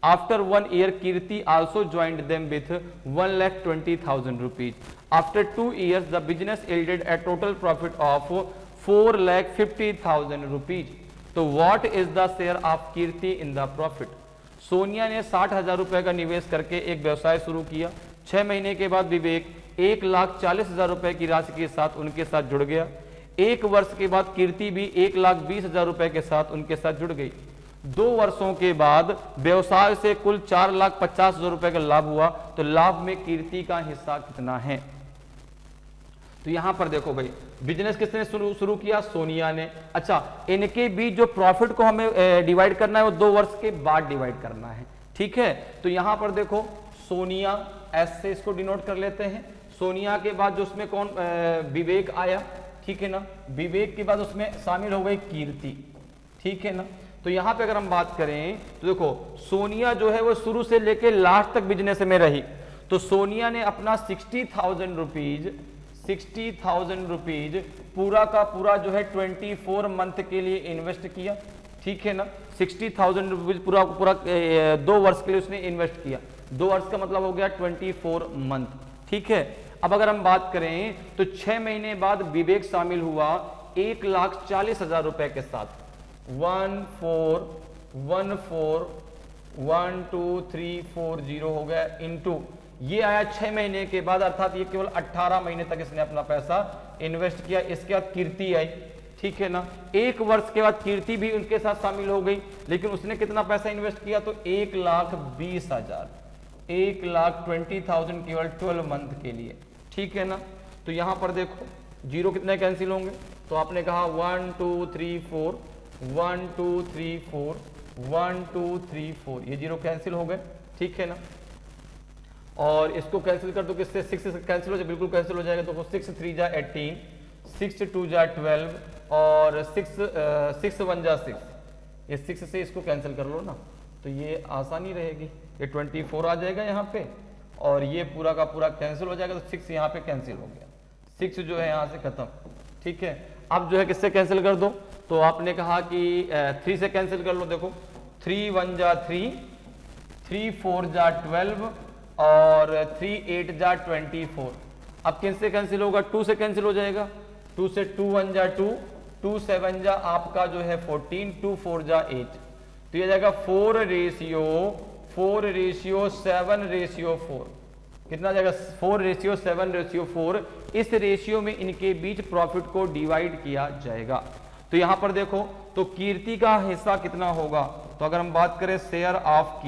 After 1 year, Kirti also joined them with 1,20,000 rupees. After 2 years, the business yielded a total profit of 4,50,000 rupees. So what is the share of Kirti in the profit? Sonia ने 60,000 रुपए का निवेश करके एक व्यवसाय शुरू किया। 6 महीने के बाद विवेक 1,40,000 रुपए की राशि के साथ उनके साथ जुड़ गया। 1 वर्ष के बाद कीर्ति भी 1,20,000 रुपए के साथ उनके साथ जुड़ गई। 2 वर्षों के बाद व्यवसाय से कुल 4,50,000 रुपए का लाभ हुआ, तो लाभ में कीर्ति का हिस्सा कितना है? तो यहां पर देखो भाई बिजनेस किसने शुरू किया, सोनिया ने। अच्छा, इनके बीच जो प्रॉफिट को हमें डिवाइड करना है वो 2 वर्ष के बाद डिवाइड करना है, ठीक है। तो यहां पर देखो सोनिया, एस से इसको डिनोट कर लेते हैं। सोनिया के बाद जो उसमें कौन, विवेक आया, ठीक है ना। विवेक के बाद उसमें शामिल हो गई कीर्ति, ठीक है ना। तो यहां पे अगर हम बात करें तो देखो सोनिया जो है वो शुरू से लेके लास्ट तक बिजनेस में रही। तो सोनिया ने अपना 60,000 रुपीज पूरा का पूरा जो है 24 मंथ के लिए इन्वेस्ट किया, ठीक है ना। 60,000 रुपीज पूरा 2 वर्ष के लिए उसने इन्वेस्ट किया। 2 वर्ष का मतलब हो गया 24 मंथ, ठीक है। अब अगर हम बात करें तो 6 महीने बाद विवेक शामिल हुआ 1,40,000 रुपए के साथ। 1,4,1,4,1,2,3,4,0 हो गया इंटू ये आया 6 महीने के बाद, अर्थात ये केवल 18 महीने तक इसने अपना पैसा इन्वेस्ट किया। इसके बाद कीर्ति आई, ठीक है ना। 1 वर्ष के बाद कीर्ति भी उनके साथ शामिल हो गई, लेकिन उसने कितना पैसा इन्वेस्ट किया, तो 1,20,000, 1,20,000 केवल 12 मंथ के लिए, ठीक है ना। तो यहां पर देखो जीरो कितने कैंसिल होंगे, तो आपने कहा 1 2 3 4 1 2 3 4 1 2 3 4, ये जीरो कैंसिल हो गए, ठीक है ना। और इसको कैंसिल कर दो किससे, 6 से कैंसिल हो जाए, बिल्कुल कैंसिल हो जाएगा। तो 6 3 जा 18, 6 2 जा 12 और 6 1 जा 6, ये 6 से इसको कैंसिल कर लो ना, तो ये आसानी रहेगी। ये 24 आ जाएगा यहाँ पे और ये पूरा का पूरा कैंसिल हो जाएगा। तो 6 यहाँ पे कैंसिल हो गया, 6 जो है यहाँ से खत्म, ठीक है। अब जो है किससे कैंसिल कर दो, तो आपने कहा कि 3 से कैंसिल कर लो। देखो 3 1 जा 3, 3 4 जा 12 और 3 8 जा 24। अब किन से कैंसिल होगा, 2 से कैंसिल हो जाएगा। 2 से 2 1 जा 2, 2 7 जा आपका जो है 14, 2 4 जा 8, तो ये जाएगा 4:7:4। कितना जाएगा, 4:7:4। इस रेशियो में इनके बीच प्रॉफिट को डिवाइड किया जाएगा। तो यहां पर देखो तो कीर्ति का हिस्सा कितना होगा, तो अगर हम बात करें शेयर ऑफ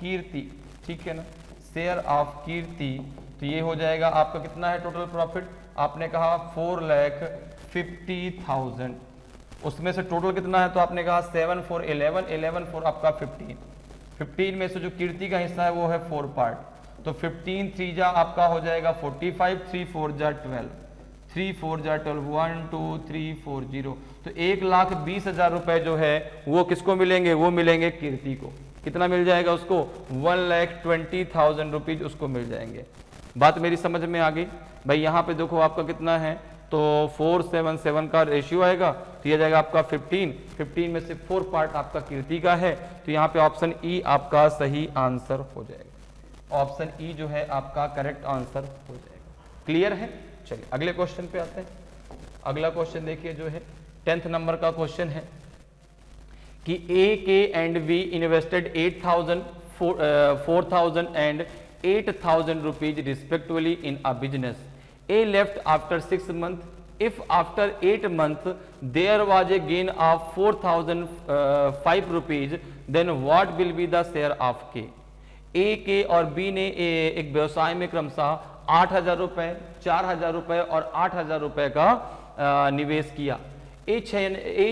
कीर्ति, ठीक है ना, शेयर ऑफ कीर्ति, तो ये हो जाएगा आपका कितना है टोटल प्रॉफिट, आपने कहा 4,50,000। उसमें से टोटल कितना है, तो आपने कहा 7 4 11, 11 4 आपका 15। 15 में से जो कीर्ति का हिस्सा है वो है 4 पार्ट, तो 15 3 जा आपका हो जाएगा 45, 3 4 जा 12, 3 4 जा 12, 1 2 3 4 0। तो 1,20,000 रुपए जो है वो किसको मिलेंगे, वो मिलेंगे कीर्ति को। कितना मिल जाएगा उसको, 1,20,000 रुपीज उसको मिल जाएंगे। बात मेरी समझ में आ गई भाई। यहाँ पे देखो आपका कितना है, तो 4:7 का रेशियो आएगा, तो ये जाएगा आपका 15 में से 4 पार्ट आपका कीर्ति का है। तो यहाँ पे ऑप्शन ई आपका सही आंसर हो जाएगा। ऑप्शन ई जो है आपका करेक्ट आंसर हो जाएगा। क्लियर है। चलिए अगले क्वेश्चन पे आते हैं। अगला क्वेश्चन देखिए जो है 10th नंबर का क्वेश्चन है कि ए के and be invested 8,000, 4,000 and 8,000 rupees respectively in a business. A left after 6 months. If after 8 months there was a gain of 4,005 rupees, then what will be the share of K? A के और B ने एक व्यवसाय में क्रमशः 8,000 रुपए, 4,000 रुपए और 8,000 रुपए का निवेश किया। A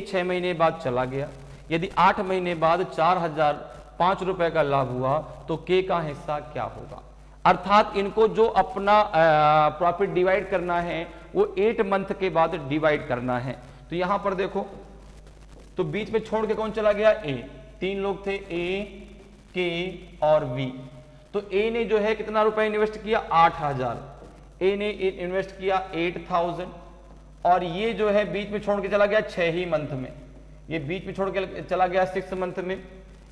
6 महीने बाद चला गया। यदि 8 महीने बाद 4,005 रुपए का लाभ हुआ तो K का हिस्सा क्या होगा। अर्थात इनको जो अपना प्रॉफिट डिवाइड करना है वो 8 मंथ के बाद डिवाइड करना है। तो यहां पर देखो तो बीच में छोड़ के कौन चला गया, ए। 3 लोग थे, ए, के और वी। तो ए ने जो है कितना रुपए इन्वेस्ट किया, 8,000। ए ने इन्वेस्ट किया 8,000 और ये जो है बीच में छोड़ के चला गया 6 ही मंथ में। ये बीच में छोड़ के चला गया 6 मंथ में।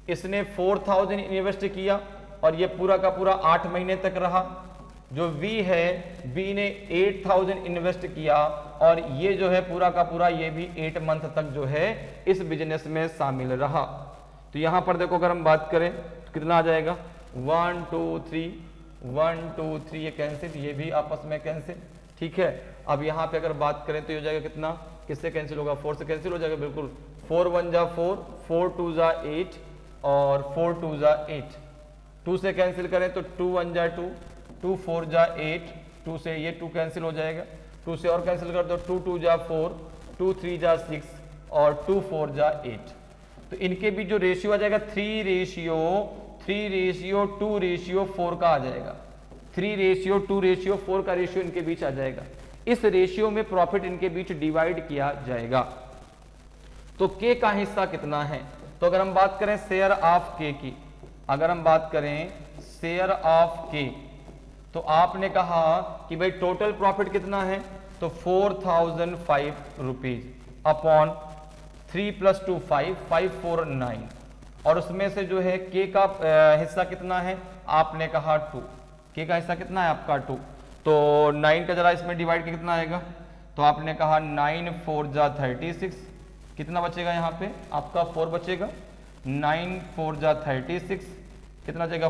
इसने 4,000 इन्वेस्ट किया और ये पूरा का पूरा 8 महीने तक रहा। जो V है, B ने 8,000 इन्वेस्ट किया और ये जो है पूरा का पूरा ये भी 8 मंथ तक जो है इस बिजनेस में शामिल रहा। तो यहां पर देखो अगर हम बात करें तो कितना आ जाएगा, 1 2 3 1 2 3, ये कैंसिल, ये भी आपस में कैंसिल, ठीक है। अब यहाँ पे अगर बात करें तो ये हो जाएगा कितना, किससे कैंसिल होगा, 4 से कैंसिल हो जाएगा बिल्कुल। 4 1 जा 4, 4 2 जा 8 और 4 2 जा 8। 2 से कैंसिल करें तो 2 1 जा 2, 2 4 जा 8 2 से ये 2 कैंसिल हो जाएगा, 2 से और कैंसिल कर दो, 2 2 जा 4, 2 3 जा 6 और 2 4 जा 8। तो इनके बीच जो रेशियो आ जाएगा 3:2:4 का आ जाएगा। 3:2:4 का रेशियो इनके बीच आ जाएगा। इस रेशियो में प्रॉफिट इनके बीच डिवाइड किया जाएगा। तो के का हिस्सा कितना है? तो अगर हम बात करें शेयर ऑफ के की, अगर हम बात करें शेयर ऑफ के, तो आपने कहा कि भाई टोटल प्रॉफिट कितना है, तो 4005 रुपीज अपॉन 3 + 2 5, 549, और उसमें से जो है के का हिस्सा कितना है, आपने कहा 2। के का हिस्सा कितना है आपका 2, तो 9 का जरा इसमें डिवाइड के कितना आएगा, तो आपने कहा 9 4 जा 36, कितना बचेगा यहाँ पे आपका 4 बचेगा, 9 4 जा 36, कितना बचेगा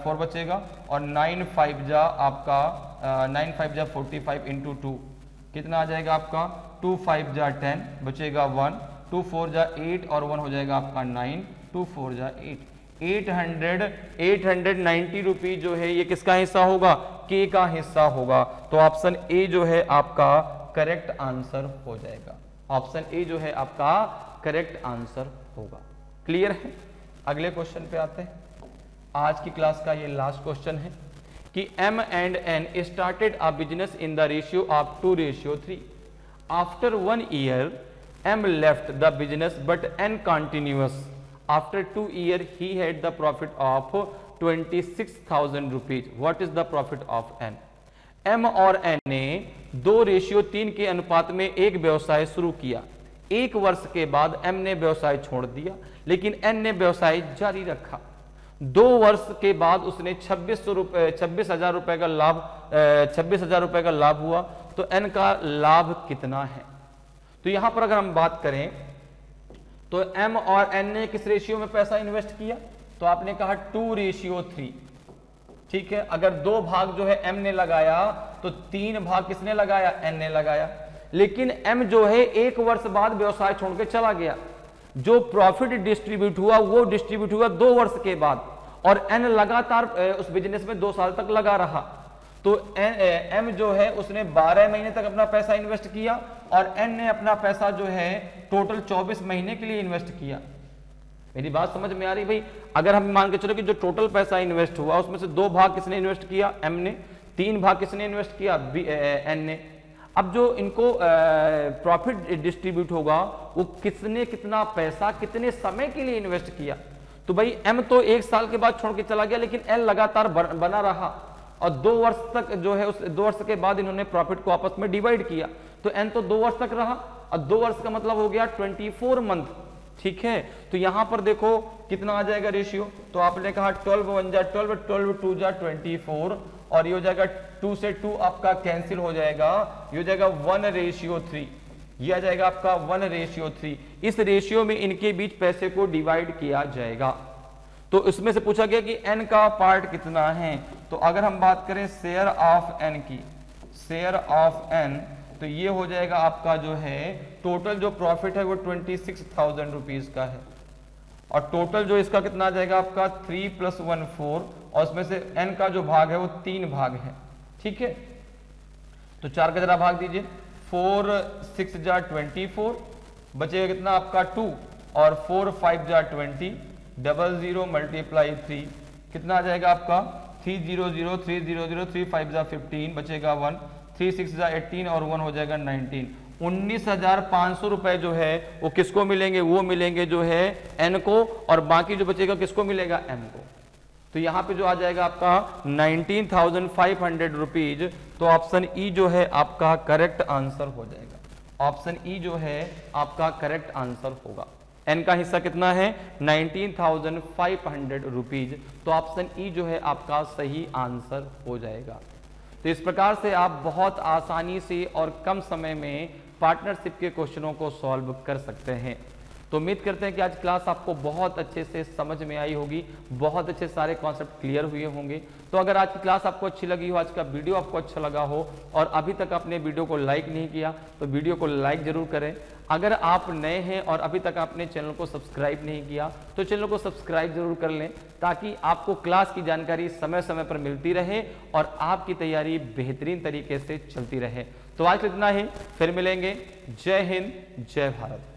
4 बचेगा, और 9 5 जा आपका 9 5 जा 45 इंटू 2 कितना आ जाएगा आपका 2 5 जा 10 बचेगा 1, 2 4 जा 8 और 1 हो जाएगा आपका 9, 2 4 जा 8, 890 रुपीज जो है ये किसका हिस्सा होगा, के का हिस्सा होगा। तो ऑप्शन ए जो है आपका करेक्ट आंसर हो जाएगा। ऑप्शन ए जो है आपका करेक्ट आंसर होगा। क्लियर है? अगले क्वेश्चन पे आते हैं। आज की क्लास का ये लास्ट क्वेश्चन है कि M and N started a business in the ratio of 2:3. After 1 year, M left the business but N continues. After 2 years, he had the profit of 26,000 rupees. What is the profit of N? M और N ने 2:3 के अनुपात में एक व्यवसाय शुरू किया। 1 वर्ष के बाद M ने व्यवसाय छोड़ दिया, लेकिन N ने व्यवसाय जारी रखा। 2 वर्ष के बाद उसने 26,000 रुपए का लाभ 26,000 रुपए का लाभ हुआ। तो N का लाभ कितना है? तो यहां पर अगर हम बात करें तो M और N ने किस रेशियो में पैसा इन्वेस्ट किया, तो आपने कहा 2:3। ठीक है, अगर 2 भाग जो है M ने लगाया तो 3 भाग किसने लगाया, N ने लगाया। लेकिन M जो है 1 वर्ष बाद व्यवसाय छोड़ के चला गया। जो प्रॉफिट डिस्ट्रीब्यूट हुआ वो डिस्ट्रीब्यूट हुआ 2 वर्ष के बाद, और N लगातार उस बिजनेस में 2 साल तक लगा रहा। तो M जो है उसने 12 महीने तक अपना पैसा इन्वेस्ट किया, और N ने अपना पैसा जो है टोटल 24 महीने के लिए इन्वेस्ट किया। मेरी बात समझ में आ रही भाई? अगर हम मान के चलो कि जो टोटल पैसा इन्वेस्ट हुआ उसमें से 2 भाग किसने इन्वेस्ट किया, M ने, 3 भाग किसने इन्वेस्ट किया, N ने। अब जो इनको प्रॉफिट डिस्ट्रीब्यूट होगा वो किसने कितना पैसा कितने समय के लिए इन्वेस्ट किया। तो भाई M तो 1 साल के बाद छोड़ के चला गया, लेकिन N लगातार बना रहा, और 2 वर्ष तक जो है उस 2 वर्ष के बाद इन्होंने प्रॉफिट को आपस में डिवाइड किया। तो N तो 2 वर्ष तक रहा, और 2 वर्ष का मतलब हो गया 24 मंथ। ठीक है, तो यहां पर देखो कितना आ जाएगा रेशियो, तो आपने कहा 12 1 जा 12, 12 2 जा 24, और ये हो जाएगा 2 से 2 आपका कैंसिल हो जाएगा, ये हो जाएगा 1:3। ये आ जाएगा आपका 1:3। इस रेशियो में इनके बीच पैसे को डिवाइड किया जाएगा। तो इसमें से पूछा गया कि N का पार्ट कितना है। तो अगर हम बात करें शेयर ऑफ N की, शेयर ऑफ N, तो ये हो जाएगा आपका जो है टोटल जो प्रॉफिट है वो 26,000 रुपीज का है, और टोटल जो इसका कितना आ जाएगा आपका 3 + 1 4, और उसमें से N का जो भाग है वो 3 भाग है। ठीक है, तो 4 का जरा भाग दीजिए, 4 6 जा 24, बचेगा कितना आपका 2, और 4 5 जा 20, 00 × 3 कितना आ जाएगा आपका 300 300 3 5 जा 15, बचेगा 1, 3 6 जा 18, और 1 हो जाएगा 19। 19,500 रुपए जो है वो किसको मिलेंगे, वो मिलेंगे जो है N को, और बाकी जो बचेगा किसको मिलेगा, M को। तो यहाँ पे जो आ जाएगा आपका 19,500 रुपीज। तो ऑप्शन ई जो है आपका करेक्ट आंसर हो जाएगा। ऑप्शन ई जो है आपका करेक्ट आंसर होगा। N का हिस्सा कितना है, 19,500 रुपीज। तो ऑप्शन ई जो है आपका सही आंसर हो जाएगा। तो इस प्रकार से आप बहुत आसानी से और कम समय में पार्टनरशिप के क्वेश्चनों को सॉल्व कर सकते हैं। तो उम्मीद करते हैं कि आज क्लास आपको बहुत अच्छे से समझ में आई होगी, बहुत अच्छे सारे कॉन्सेप्ट क्लियर हुए होंगे। तो अगर आज की क्लास आपको अच्छी लगी हो, आज का वीडियो आपको अच्छा लगा हो और अभी तक आपने वीडियो को लाइक नहीं किया तो वीडियो को लाइक जरूर करें। अगर आप नए हैं और अभी तक आपने चैनल को सब्सक्राइब नहीं किया तो चैनल को सब्सक्राइब जरूर कर लें, ताकि आपको क्लास की जानकारी समय समय पर मिलती रहे और आपकी तैयारी बेहतरीन तरीके से चलती रहे। तो आज इतना ही, फिर मिलेंगे। जय हिंद, जय भारत।